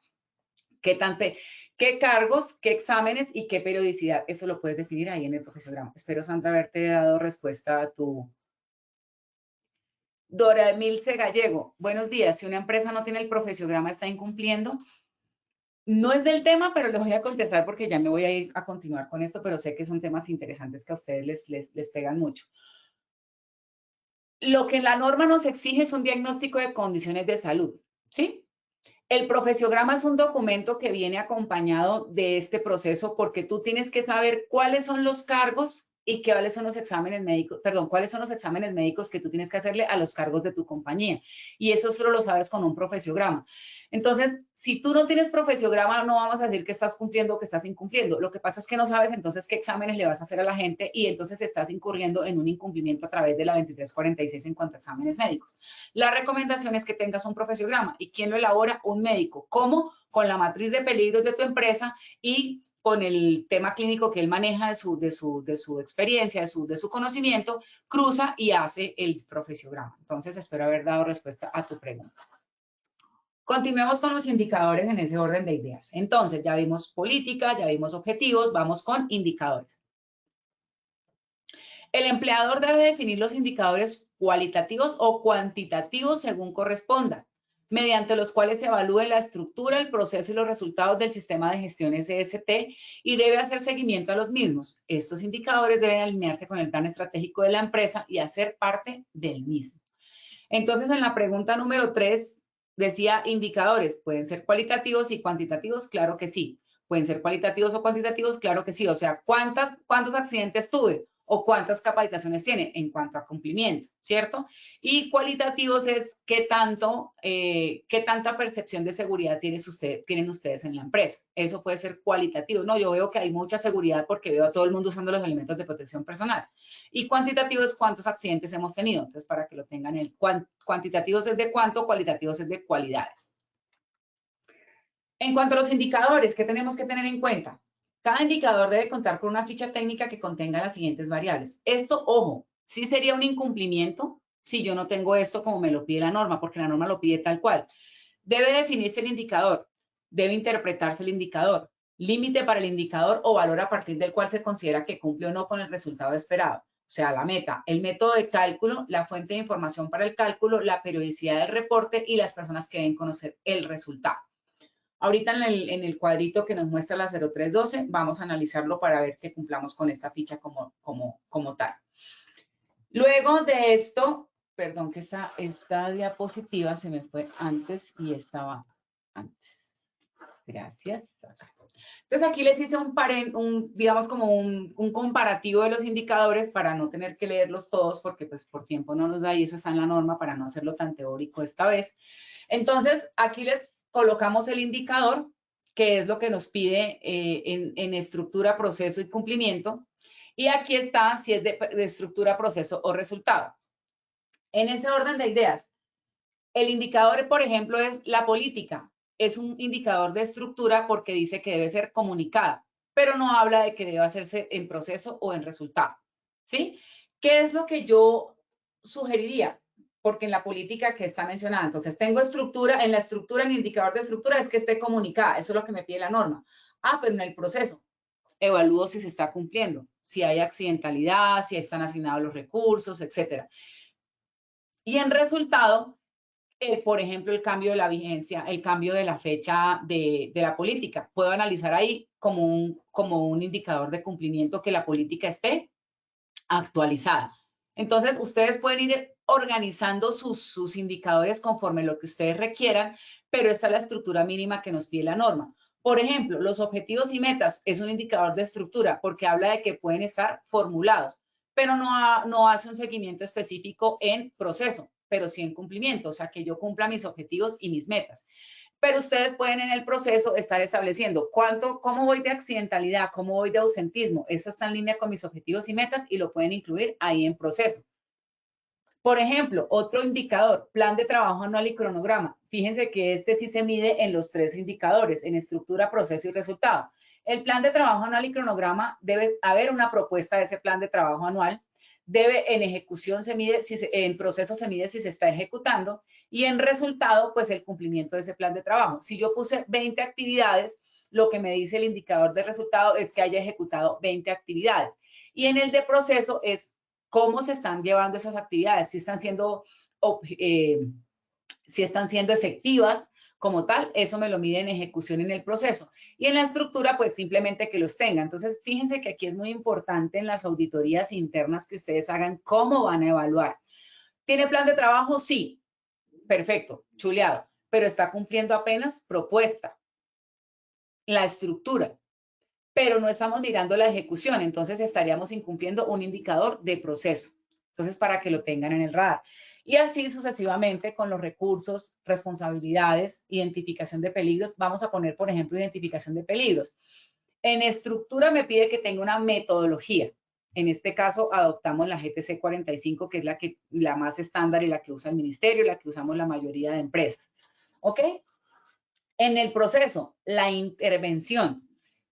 ¿Qué cargos, qué exámenes y qué periodicidad? Eso lo puedes definir ahí en el profesiograma. Espero, Sandra, haberte dado respuesta a tu Dora Emilce Gallego, buenos días. Si una empresa no tiene el profesiograma, ¿está incumpliendo? No es del tema, pero les voy a contestar porque ya me voy a ir a continuar con esto, pero sé que son temas interesantes que a ustedes les pegan mucho. Lo que la norma nos exige es un diagnóstico de condiciones de salud, ¿sí? El profesiograma es un documento que viene acompañado de este proceso porque tú tienes que saber cuáles son los cargos y cuáles son los exámenes médicos, perdón, cuáles son los exámenes médicos que tú tienes que hacerle a los cargos de tu compañía. Y eso solo lo sabes con un profesiograma. Entonces, si tú no tienes profesiograma, no vamos a decir que estás cumpliendo o que estás incumpliendo. Lo que pasa es que no sabes entonces qué exámenes le vas a hacer a la gente y entonces estás incurriendo en un incumplimiento a través de la 2346 en cuanto a exámenes médicos. La recomendación es que tengas un profesiograma. ¿Y quién lo elabora? Un médico. ¿Cómo? Con la matriz de peligros de tu empresa y con el tema clínico que él maneja de su experiencia, de su conocimiento, cruza y hace el profesiograma. Entonces, espero haber dado respuesta a tu pregunta. Continuemos con los indicadores en ese orden de ideas. Entonces, ya vimos política, ya vimos objetivos, vamos con indicadores. El empleador debe definir los indicadores cualitativos o cuantitativos según corresponda, mediante los cuales se evalúe la estructura, el proceso y los resultados del sistema de gestión SST y debe hacer seguimiento a los mismos. Estos indicadores deben alinearse con el plan estratégico de la empresa y hacer parte del mismo. Entonces, en la pregunta número 3, decía indicadores, ¿pueden ser cualitativos y cuantitativos? Claro que sí. ¿Pueden ser cualitativos o cuantitativos? Claro que sí. O sea, ¿cuántos accidentes tuve? O cuántas capacitaciones tiene en cuanto a cumplimiento, ¿cierto? Y cualitativos es qué tanta percepción de seguridad tienen ustedes en la empresa. Eso puede ser cualitativo. No, yo veo que hay mucha seguridad porque veo a todo el mundo usando los elementos de protección personal. Y cuantitativo es cuántos accidentes hemos tenido. Entonces, para que lo tengan, cuantitativos es de cuánto, cualitativos es de cualidades. En cuanto a los indicadores, ¿qué tenemos que tener en cuenta? Cada indicador debe contar con una ficha técnica que contenga las siguientes variables. Esto, ojo, sí sería un incumplimiento si yo no tengo esto como me lo pide la norma, porque la norma lo pide tal cual. Debe definirse el indicador, debe interpretarse el indicador, límite para el indicador o valor a partir del cual se considera que cumple o no con el resultado esperado. O sea, la meta, el método de cálculo, la fuente de información para el cálculo, la periodicidad del reporte y las personas que deben conocer el resultado. Ahorita en el cuadrito que nos muestra la 0312, vamos a analizarlo para ver que cumplamos con esta ficha como tal. Luego de esto, perdón que esta diapositiva se me fue antes y estaba antes. Gracias. Entonces aquí les hice digamos como un comparativo de los indicadores para no tener que leerlos todos porque pues por tiempo no nos da y eso está en la norma para no hacerlo tan teórico esta vez. Entonces aquí les colocamos el indicador, que es lo que nos pide en estructura, proceso y cumplimiento. Y aquí está si es de estructura, proceso o resultado. En ese orden de ideas, el indicador, por ejemplo, es la política. Es un indicador de estructura porque dice que debe ser comunicada, pero no habla de que debe hacerse en proceso o en resultado. ¿Sí? ¿Qué es lo que yo sugeriría? Porque en la política que está mencionada, entonces tengo estructura, en la estructura, el indicador de estructura es que esté comunicada, eso es lo que me pide la norma. Ah, pero en el proceso, evalúo si se está cumpliendo, si hay accidentalidad, si están asignados los recursos, etcétera. Y en resultado, por ejemplo, el cambio de la vigencia, el cambio de la fecha de la política. Puedo analizar ahí como un indicador de cumplimiento que la política esté actualizada. Entonces, ustedes pueden ir organizando sus indicadores conforme lo que ustedes requieran, pero esta es la estructura mínima que nos pide la norma. Por ejemplo, los objetivos y metas es un indicador de estructura porque habla de que pueden estar formulados, pero no hace un seguimiento específico en proceso, pero sí en cumplimiento, o sea, que yo cumpla mis objetivos y mis metas. Pero ustedes pueden en el proceso estar estableciendo cómo voy de accidentalidad, cómo voy de ausentismo. Eso está en línea con mis objetivos y metas y lo pueden incluir ahí en proceso. Por ejemplo, otro indicador, plan de trabajo anual y cronograma. Fíjense que este sí se mide en los 3 indicadores, en estructura, proceso y resultado. El plan de trabajo anual y cronograma, debe haber una propuesta de ese plan de trabajo anual. En ejecución se mide, en proceso se mide si se está ejecutando y en resultado, pues el cumplimiento de ese plan de trabajo. Si yo puse 20 actividades, lo que me dice el indicador de resultado es que haya ejecutado 20 actividades. Y en el de proceso es cómo se están llevando esas actividades, si están siendo efectivas como tal, eso me lo mide en ejecución en el proceso. Y en la estructura, pues simplemente que los tenga. Entonces, fíjense que aquí es muy importante en las auditorías internas que ustedes hagan cómo van a evaluar. ¿Tiene plan de trabajo? Sí. Perfecto, chuleado. Pero está cumpliendo apenas propuesta, la estructura. Pero no estamos mirando la ejecución, entonces estaríamos incumpliendo un indicador de proceso. Entonces, para que lo tengan en el radar. Y así sucesivamente con los recursos, responsabilidades, identificación de peligros. Vamos a poner, por ejemplo, identificación de peligros. En estructura me pide que tenga una metodología. En este caso, adoptamos la GTC 45, que es la más estándar y la que usa el ministerio, la que usamos la mayoría de empresas. ¿Ok? En el proceso, la intervención.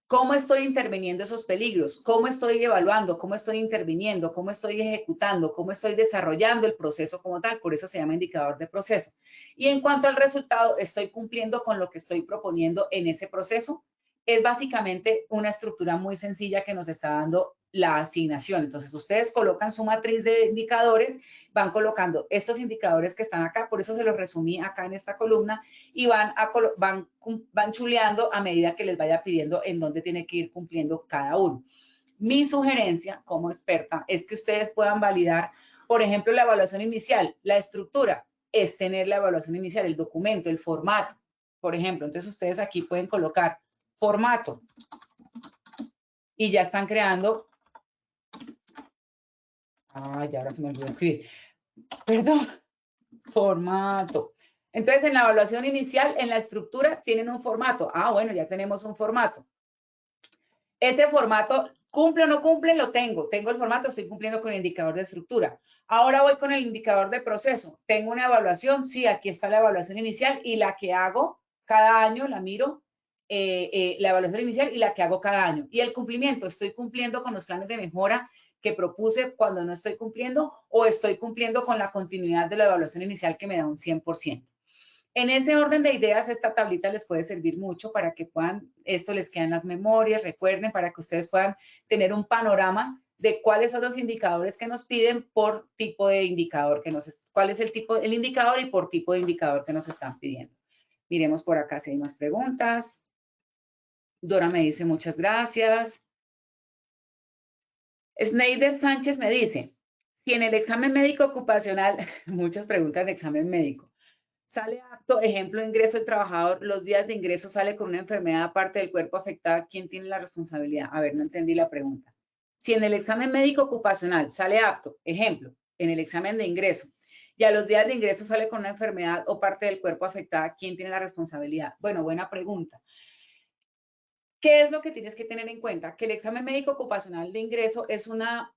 ¿Cómo estoy interviniendo esos peligros? ¿Cómo estoy evaluando? ¿Cómo estoy interviniendo? ¿Cómo estoy ejecutando? ¿Cómo estoy desarrollando el proceso como tal? Por eso se llama indicador de proceso. Y en cuanto al resultado, ¿estoy cumpliendo con lo que estoy proponiendo en ese proceso? Es básicamente una estructura muy sencilla que nos está dando la asignación. Entonces, ustedes colocan su matriz de indicadores, van colocando estos indicadores que están acá, por eso se los resumí acá en esta columna, y van chuleando a medida que les vaya pidiendo en dónde tiene que ir cumpliendo cada uno. Mi sugerencia como experta es que ustedes puedan validar, por ejemplo, la evaluación inicial. La estructura es tener la evaluación inicial, el documento, el formato, por ejemplo. Entonces, ustedes aquí pueden colocar formato y ya están creando. Ay, ahora se me olvidó escribir. Perdón. Formato. Entonces, en la evaluación inicial, en la estructura, tienen un formato. Ah, bueno, ya tenemos un formato. Ese formato, ¿cumple o no cumple? Lo tengo. Tengo el formato, estoy cumpliendo con el indicador de estructura. Ahora voy con el indicador de proceso. ¿Tengo una evaluación? Sí, aquí está la evaluación inicial y la que hago cada año, la miro, la evaluación inicial y la que hago cada año. Y el cumplimiento, ¿estoy cumpliendo con los planes de mejora que propuse cuando no estoy cumpliendo o estoy cumpliendo con la continuidad de la evaluación inicial que me da un 100%? En ese orden de ideas, esta tablita les puede servir mucho para que puedan, esto les queda en las memorias, recuerden, para que ustedes puedan tener un panorama de cuáles son los indicadores que nos piden por tipo de indicador, cuál es el indicador y por tipo de indicador que nos están pidiendo. Miremos por acá si hay más preguntas. Dora me dice muchas gracias. Sneider Sánchez me dice, si en el examen médico ocupacional, muchas preguntas de examen médico, sale apto, ejemplo, ingreso del trabajador, los días de ingreso sale con una enfermedad aparte del cuerpo afectada, ¿quién tiene la responsabilidad? A ver, no entendí la pregunta. Si en el examen médico ocupacional sale apto, ejemplo, en el examen de ingreso, y a los días de ingreso sale con una enfermedad o parte del cuerpo afectada, ¿quién tiene la responsabilidad? Bueno, buena pregunta. ¿Qué es lo que tienes que tener en cuenta? Que el examen médico ocupacional de ingreso es una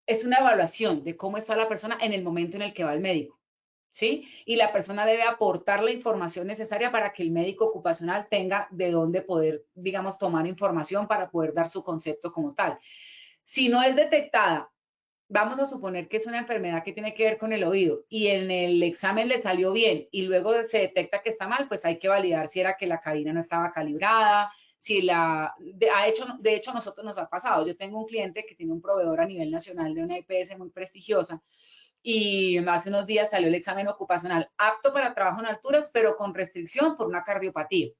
evaluación de cómo está la persona en el momento en el que va al médico. ¿Sí? Y la persona debe aportar la información necesaria para que el médico ocupacional tenga de dónde poder, digamos, tomar información para poder dar su concepto como tal. Si no es detectada, vamos a suponer que es una enfermedad que tiene que ver con el oído y en el examen le salió bien y luego se detecta que está mal, pues hay que validar si era que la cabina no estaba calibrada, si de hecho, a nosotros nos ha pasado. Yo tengo un cliente que tiene un proveedor a nivel nacional de una IPS muy prestigiosa y hace unos días salió el examen ocupacional apto para trabajo en alturas, pero con restricción por una cardiopatía,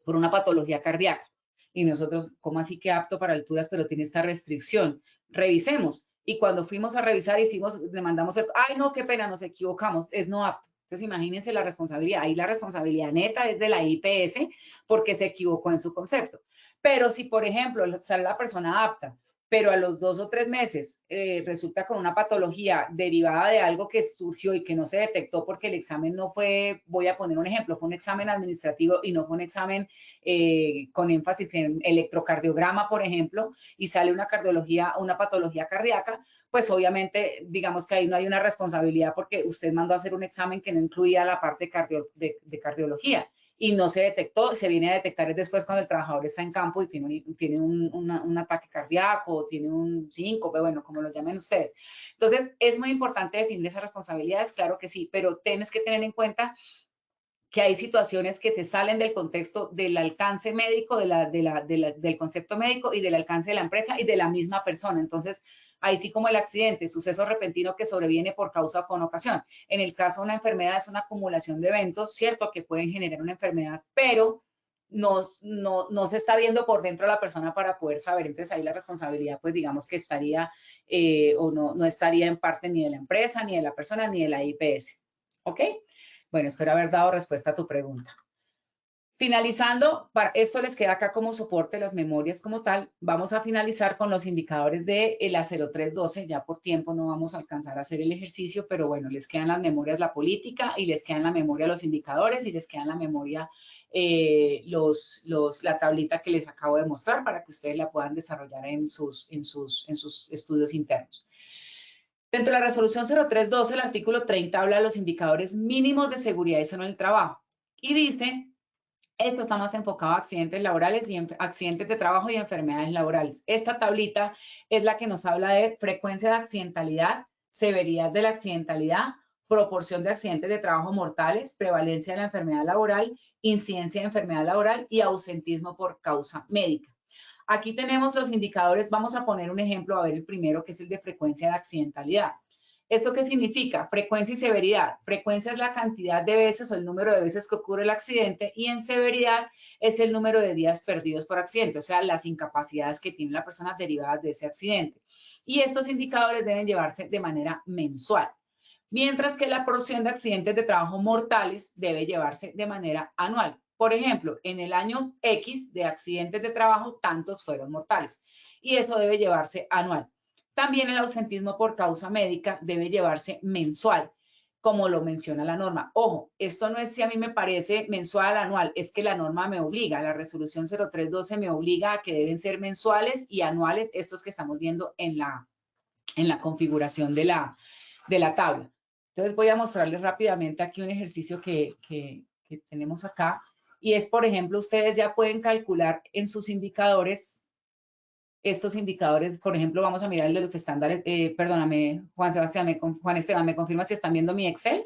por una patología cardíaca. Y nosotros, ¿cómo así que apto para alturas, pero tiene esta restricción? Revisemos. Y cuando fuimos a revisar, le mandamos, ay, no, qué pena, nos equivocamos, es no apto. Entonces, imagínense la responsabilidad. Ahí la responsabilidad neta es de la IPS porque se equivocó en su concepto. Pero si, por ejemplo, sale la persona apta, pero a los 2 o 3 meses resulta con una patología derivada de algo que surgió y que no se detectó porque el examen no fue, voy a poner un ejemplo, fue un examen administrativo y no fue un examen con énfasis en electrocardiograma, por ejemplo, y sale una patología cardíaca, pues obviamente, digamos que ahí no hay una responsabilidad porque usted mandó a hacer un examen que no incluía la parte de cardiología y no se detectó, se viene a detectar después cuando el trabajador está en campo y tiene un ataque cardíaco o tiene un síncope, bueno, como lo llamen ustedes. Entonces, es muy importante definir esas responsabilidades, claro que sí, pero tienes que tener en cuenta que hay situaciones que se salen del contexto del alcance médico, del concepto médico y del alcance de la empresa y de la misma persona. Entonces, Ahí sí como el accidente, suceso repentino que sobreviene por causa o con ocasión. En el caso de una enfermedad es una acumulación de eventos, cierto, que pueden generar una enfermedad, pero no se está viendo por dentro de la persona para poder saber. Entonces ahí la responsabilidad, pues digamos que estaría o no estaría en parte ni de la empresa, ni de la persona, ni de la IPS. ¿Ok? Bueno, espero haber dado respuesta a tu pregunta. Finalizando, esto les queda acá como soporte, las memorias como tal. Vamos a finalizar con los indicadores de la 0312. Ya por tiempo no vamos a alcanzar a hacer el ejercicio, pero bueno, les quedan las memorias la política y les quedan la memoria los indicadores y les quedan la memoria la tablita que les acabo de mostrar para que ustedes la puedan desarrollar en sus estudios internos. Dentro de la resolución 0312, el artículo 30 habla de los indicadores mínimos de seguridad y salud en el trabajo y dice: esto está más enfocado a accidentes laborales y accidentes de trabajo y enfermedades laborales. Esta tablita es la que nos habla de frecuencia de accidentalidad, severidad de la accidentalidad, proporción de accidentes de trabajo mortales, prevalencia de la enfermedad laboral, incidencia de enfermedad laboral y ausentismo por causa médica. Aquí tenemos los indicadores. Vamos a poner un ejemplo, a ver el primero, que es el de frecuencia de accidentalidad. ¿Esto qué significa? Frecuencia y severidad. Frecuencia es la cantidad de veces o el número de veces que ocurre el accidente y en severidad es el número de días perdidos por accidente, o sea, las incapacidades que tiene la persona derivadas de ese accidente. Y estos indicadores deben llevarse de manera mensual, mientras que la porción de accidentes de trabajo mortales debe llevarse de manera anual. Por ejemplo, en el año X de accidentes de trabajo, tantos fueron mortales y eso debe llevarse anual. También el ausentismo por causa médica debe llevarse mensual, como lo menciona la norma. Ojo, esto no es si a mí me parece mensual o anual, es que la norma me obliga, la resolución 0312 me obliga a que deben ser mensuales y anuales estos que estamos viendo en la configuración de la tabla. Entonces voy a mostrarles rápidamente aquí un ejercicio que tenemos acá y es, por ejemplo, ustedes ya pueden calcular en sus indicadores. Estos indicadores, por ejemplo, vamos a mirar el de los estándares. Perdóname, Juan Esteban, ¿me confirma si están viendo mi Excel?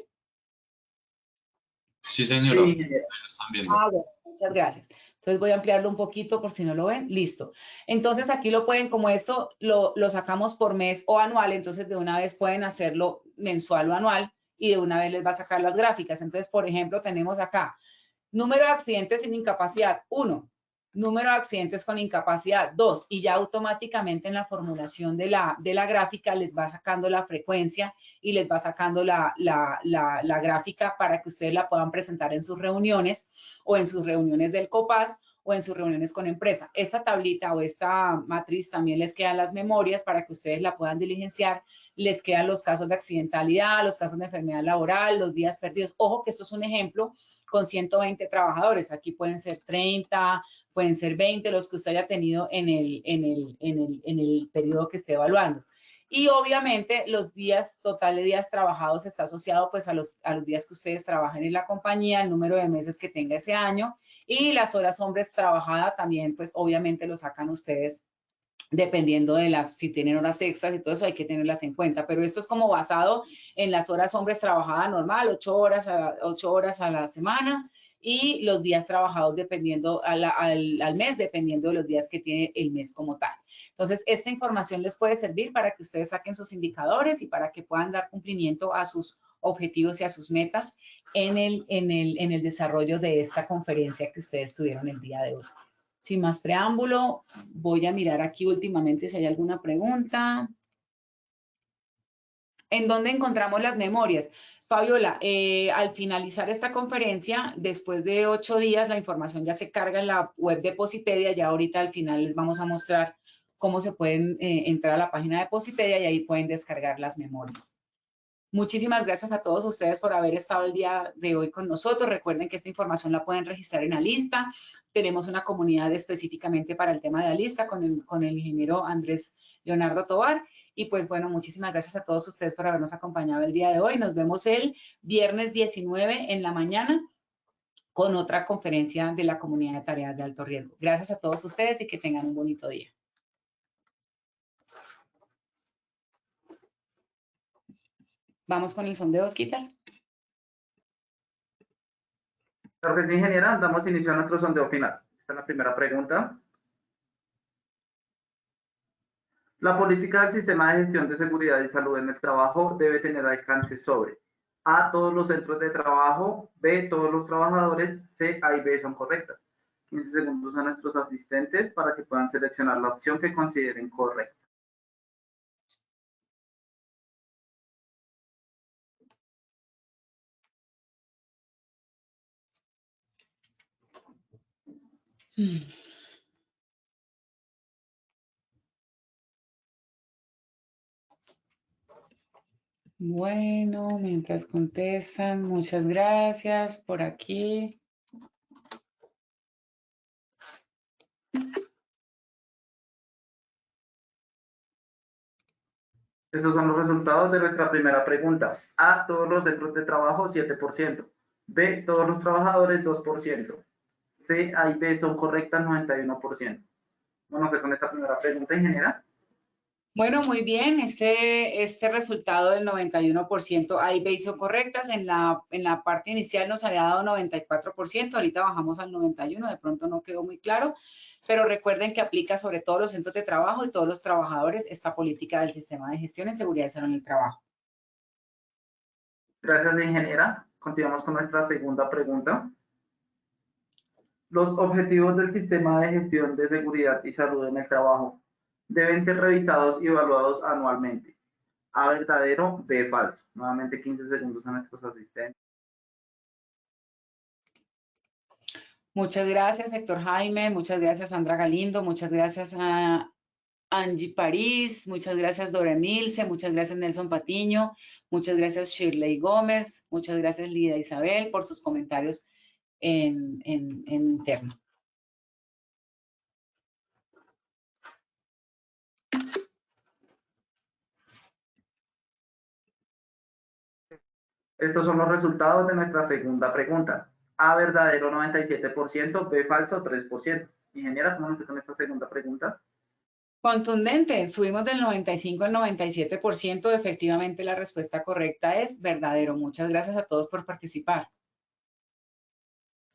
Sí, señora. Sí. Lo están viendo. Ah, bueno, muchas gracias. Entonces voy a ampliarlo un poquito por si no lo ven. Listo. Entonces aquí lo pueden, como esto lo sacamos por mes o anual, entonces de una vez pueden hacerlo mensual o anual y de una vez les va a sacar las gráficas. Entonces, por ejemplo, tenemos acá número de accidentes sin incapacidad, 1. Número de accidentes con incapacidad, 2. Y ya automáticamente en la formulación de la gráfica les va sacando la frecuencia y les va sacando la gráfica para que ustedes la puedan presentar en sus reuniones o en sus reuniones del COPAS o en sus reuniones con empresa. Esta tablita o esta matriz también les quedan las memorias para que ustedes la puedan diligenciar. Les quedan los casos de accidentalidad, los casos de enfermedad laboral, los días perdidos. Ojo que esto es un ejemplo con 120 trabajadores. Aquí pueden ser 30, pueden ser 20, los que usted haya tenido en el periodo que esté evaluando. Y obviamente los días, total de días trabajados está asociado pues a los días que ustedes trabajen en la compañía, el número de meses que tenga ese año y las horas hombres trabajadas también pues obviamente lo sacan ustedes dependiendo de si tienen horas extras y todo eso hay que tenerlas en cuenta, pero esto es como basado en las horas hombres trabajadas normal, 8 horas a la semana y los días trabajados dependiendo al mes, dependiendo de los días que tiene el mes como tal. Entonces, esta información les puede servir para que ustedes saquen sus indicadores y para que puedan dar cumplimiento a sus objetivos y a sus metas en el desarrollo de esta conferencia que ustedes tuvieron el día de hoy. Sin más preámbulo, voy a mirar aquí últimamente si hay alguna pregunta. ¿En dónde encontramos las memorias? Fabiola, al finalizar esta conferencia, después de 8 días, la información ya se carga en la web de Posipedia. Ya ahorita al final les vamos a mostrar cómo se pueden entrar a la página de Posipedia y ahí pueden descargar las memorias. Muchísimas gracias a todos ustedes por haber estado el día de hoy con nosotros. Recuerden que esta información la pueden registrar en Alista. Tenemos una comunidad específicamente para el tema de Alista con el ingeniero Andrés Leonardo Tovar. Y pues bueno, muchísimas gracias a todos ustedes por habernos acompañado el día de hoy. Nos vemos el viernes 19 en la mañana con otra conferencia de la comunidad de tareas de alto riesgo. Gracias a todos ustedes y que tengan un bonito día. Vamos con el sondeo, Osquitar. Claro que sí, ingeniera, damos inicio a nuestro sondeo final. Esta es la primera pregunta. La política del sistema de gestión de seguridad y salud en el trabajo debe tener alcance sobre A, todos los centros de trabajo, B, todos los trabajadores, C, A y B son correctas. 15 segundos a nuestros asistentes para que puedan seleccionar la opción que consideren correcta. Bueno, mientras contestan, muchas gracias por aquí. Estos son los resultados de nuestra primera pregunta. A, todos los centros de trabajo, 7%. B, todos los trabajadores, 2%. C, A y B son correctas, 91%. Bueno, pues con esta primera pregunta, ingeniera. Bueno, muy bien. Este resultado del 91% A y B son correctas. En la parte inicial nos había dado 94%. Ahorita bajamos al 91%. De pronto no quedó muy claro. Pero recuerden que aplica sobre todos los centros de trabajo y todos los trabajadores esta política del sistema de gestión en seguridad y salud en el trabajo. Gracias, ingeniera. Continuamos con nuestra segunda pregunta. Los objetivos del sistema de gestión de seguridad y salud en el trabajo deben ser revisados y evaluados anualmente. A, verdadero, B, falso. Nuevamente 15 segundos a nuestros asistentes. Muchas gracias, Héctor Jaime. Muchas gracias, Sandra Galindo. Muchas gracias a Angie París. Muchas gracias, Dora Milce. Muchas gracias, Nelson Patiño. Muchas gracias, Shirley Gómez. Muchas gracias, Lida Isabel, por sus comentarios en interno. Estos son los resultados de nuestra segunda pregunta. A, verdadero, 97%, B, falso, 3%. Ingeniera, ¿cómo nos fue con esta segunda pregunta? Contundente, subimos del 95 al 97%. Efectivamente, la respuesta correcta es verdadero. Muchas gracias a todos por participar.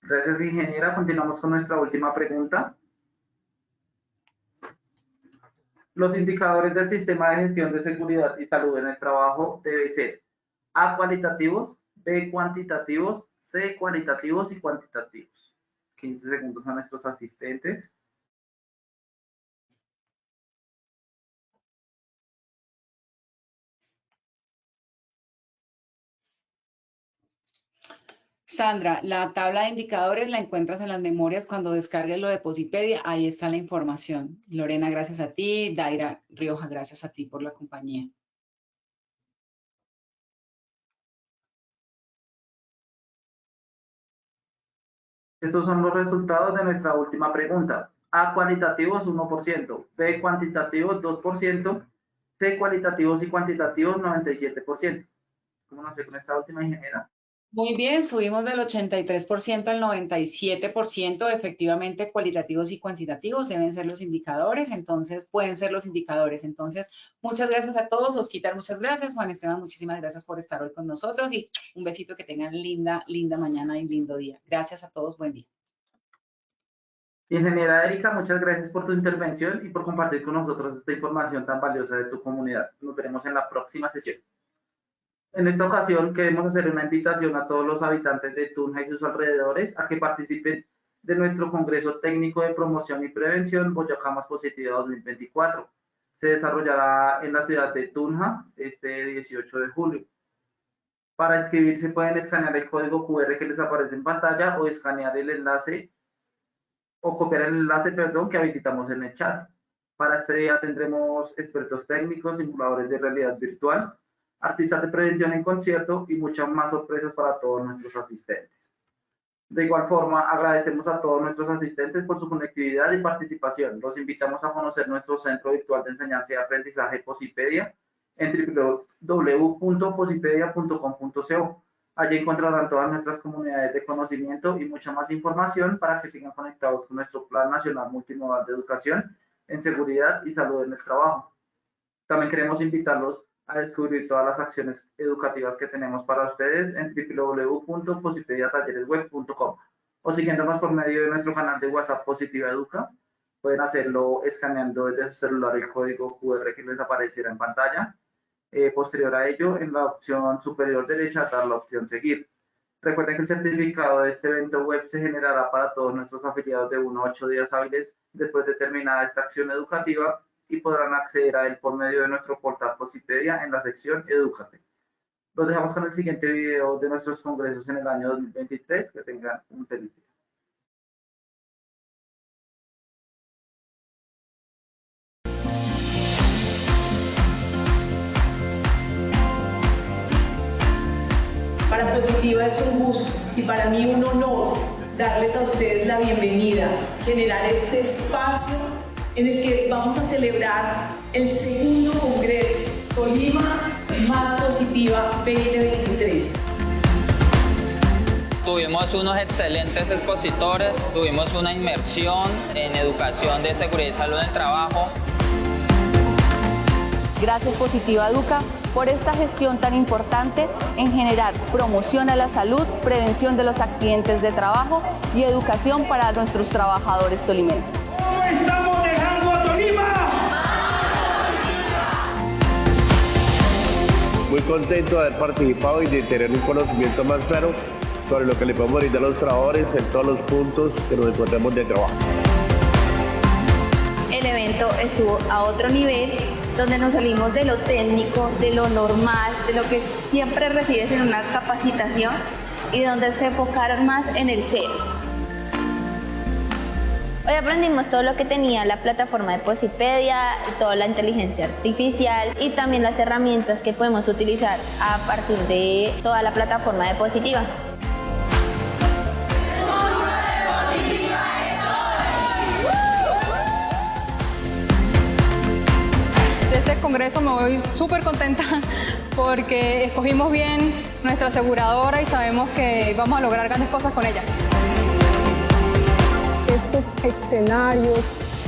Gracias, ingeniera. Continuamos con nuestra última pregunta. Los indicadores del sistema de gestión de seguridad y salud en el trabajo deben ser A, cualitativos, B, cuantitativos, C, cualitativos y cuantitativos. 15 segundos a nuestros asistentes. Sandra, la tabla de indicadores la encuentras en las memorias cuando descargues lo de Posipedia. Ahí está la información. Lorena, gracias a ti. Daira Rioja, gracias a ti por la compañía. Estos son los resultados de nuestra última pregunta. A, cualitativos, 1%. B, cuantitativos, 2%. C, cualitativos y cuantitativos, 97%. ¿Cómo nos fue con esta última, ingeniera? Muy bien, subimos del 83% al 97%. Efectivamente, cualitativos y cuantitativos deben ser los indicadores, entonces pueden ser los indicadores. Entonces, muchas gracias a todos. Osquitar, muchas gracias. Juan Esteban, muchísimas gracias por estar hoy con nosotros y un besito, que tengan linda mañana y lindo día. Gracias a todos, buen día. Ingeniera Erika, muchas gracias por tu intervención y por compartir con nosotros esta información tan valiosa de tu comunidad. Nos veremos en la próxima sesión. En esta ocasión queremos hacer una invitación a todos los habitantes de Tunja y sus alrededores a que participen de nuestro Congreso Técnico de Promoción y Prevención Boyacá Más Positiva 2024. Se desarrollará en la ciudad de Tunja este 18 de julio. Para inscribirse pueden escanear el código QR que les aparece en pantalla o escanear el enlace o copiar el enlace, que habilitamos en el chat. Para este día tendremos expertos técnicos, simuladores de realidad virtual, artistas de prevención en concierto y muchas más sorpresas para todos nuestros asistentes. De igual forma, agradecemos a todos nuestros asistentes por su conectividad y participación. Los invitamos a conocer nuestro Centro Virtual de Enseñanza y Aprendizaje Posipedia en www.posipedia.com.co. Allí encontrarán todas nuestras comunidades de conocimiento y mucha más información para que sigan conectados con nuestro Plan Nacional Multimodal de Educación en Seguridad y Salud en el Trabajo. También queremos invitarlos a descubrir todas las acciones educativas que tenemos para ustedes en www.posipediatalleresweb.com o siguiéndonos por medio de nuestro canal de WhatsApp Positiva Educa Pueden hacerlo escaneando desde su celular el código QR que les apareciera en pantalla. Posterior a ello, en la opción superior derecha, dar la opción seguir. Recuerden que el certificado de este evento web se generará para todos nuestros afiliados de 1 a 8 días hábiles después de terminada esta acción educativa y podrán acceder a él por medio de nuestro portal Posipedia en la sección Edúcate. Los dejamos con el siguiente video de nuestros congresos en el año 2023. Que tengan un feliz día. Para Positiva es un gusto y para mí un honor darles a ustedes la bienvenida, generar este espacio en el que vamos a celebrar el segundo Congreso Tolima Más Positiva 2023. Tuvimos unos excelentes expositores, tuvimos una inmersión en educación de seguridad y salud en el trabajo. Gracias Positiva Educa por esta gestión tan importante en generar promoción a la salud, prevención de los accidentes de trabajo y educación para nuestros trabajadores tolimenses. ¿Cómo estamos dejando a Tolima? Muy contento de haber participado y de tener un conocimiento más claro sobre lo que le podemos brindar a los trabajadores en todos los puntos que nos encontremos de trabajo. El evento estuvo a otro nivel, donde nos salimos de lo técnico, de lo normal, de lo que siempre recibes en una capacitación y donde se enfocaron más en el ser. Hoy aprendimos todo lo que tenía la plataforma de Posipedia, toda la inteligencia artificial y también las herramientas que podemos utilizar a partir de toda la plataforma de Positiva. De este congreso me voy súper contenta porque escogimos bien nuestra aseguradora y sabemos que vamos a lograr grandes cosas con ella. Estos escenarios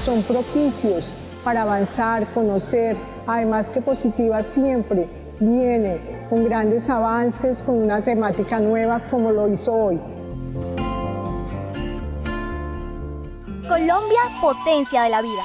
son propicios para avanzar, conocer, además que Positiva siempre viene con grandes avances, con una temática nueva como lo hizo hoy. Colombia, potencia de la vida.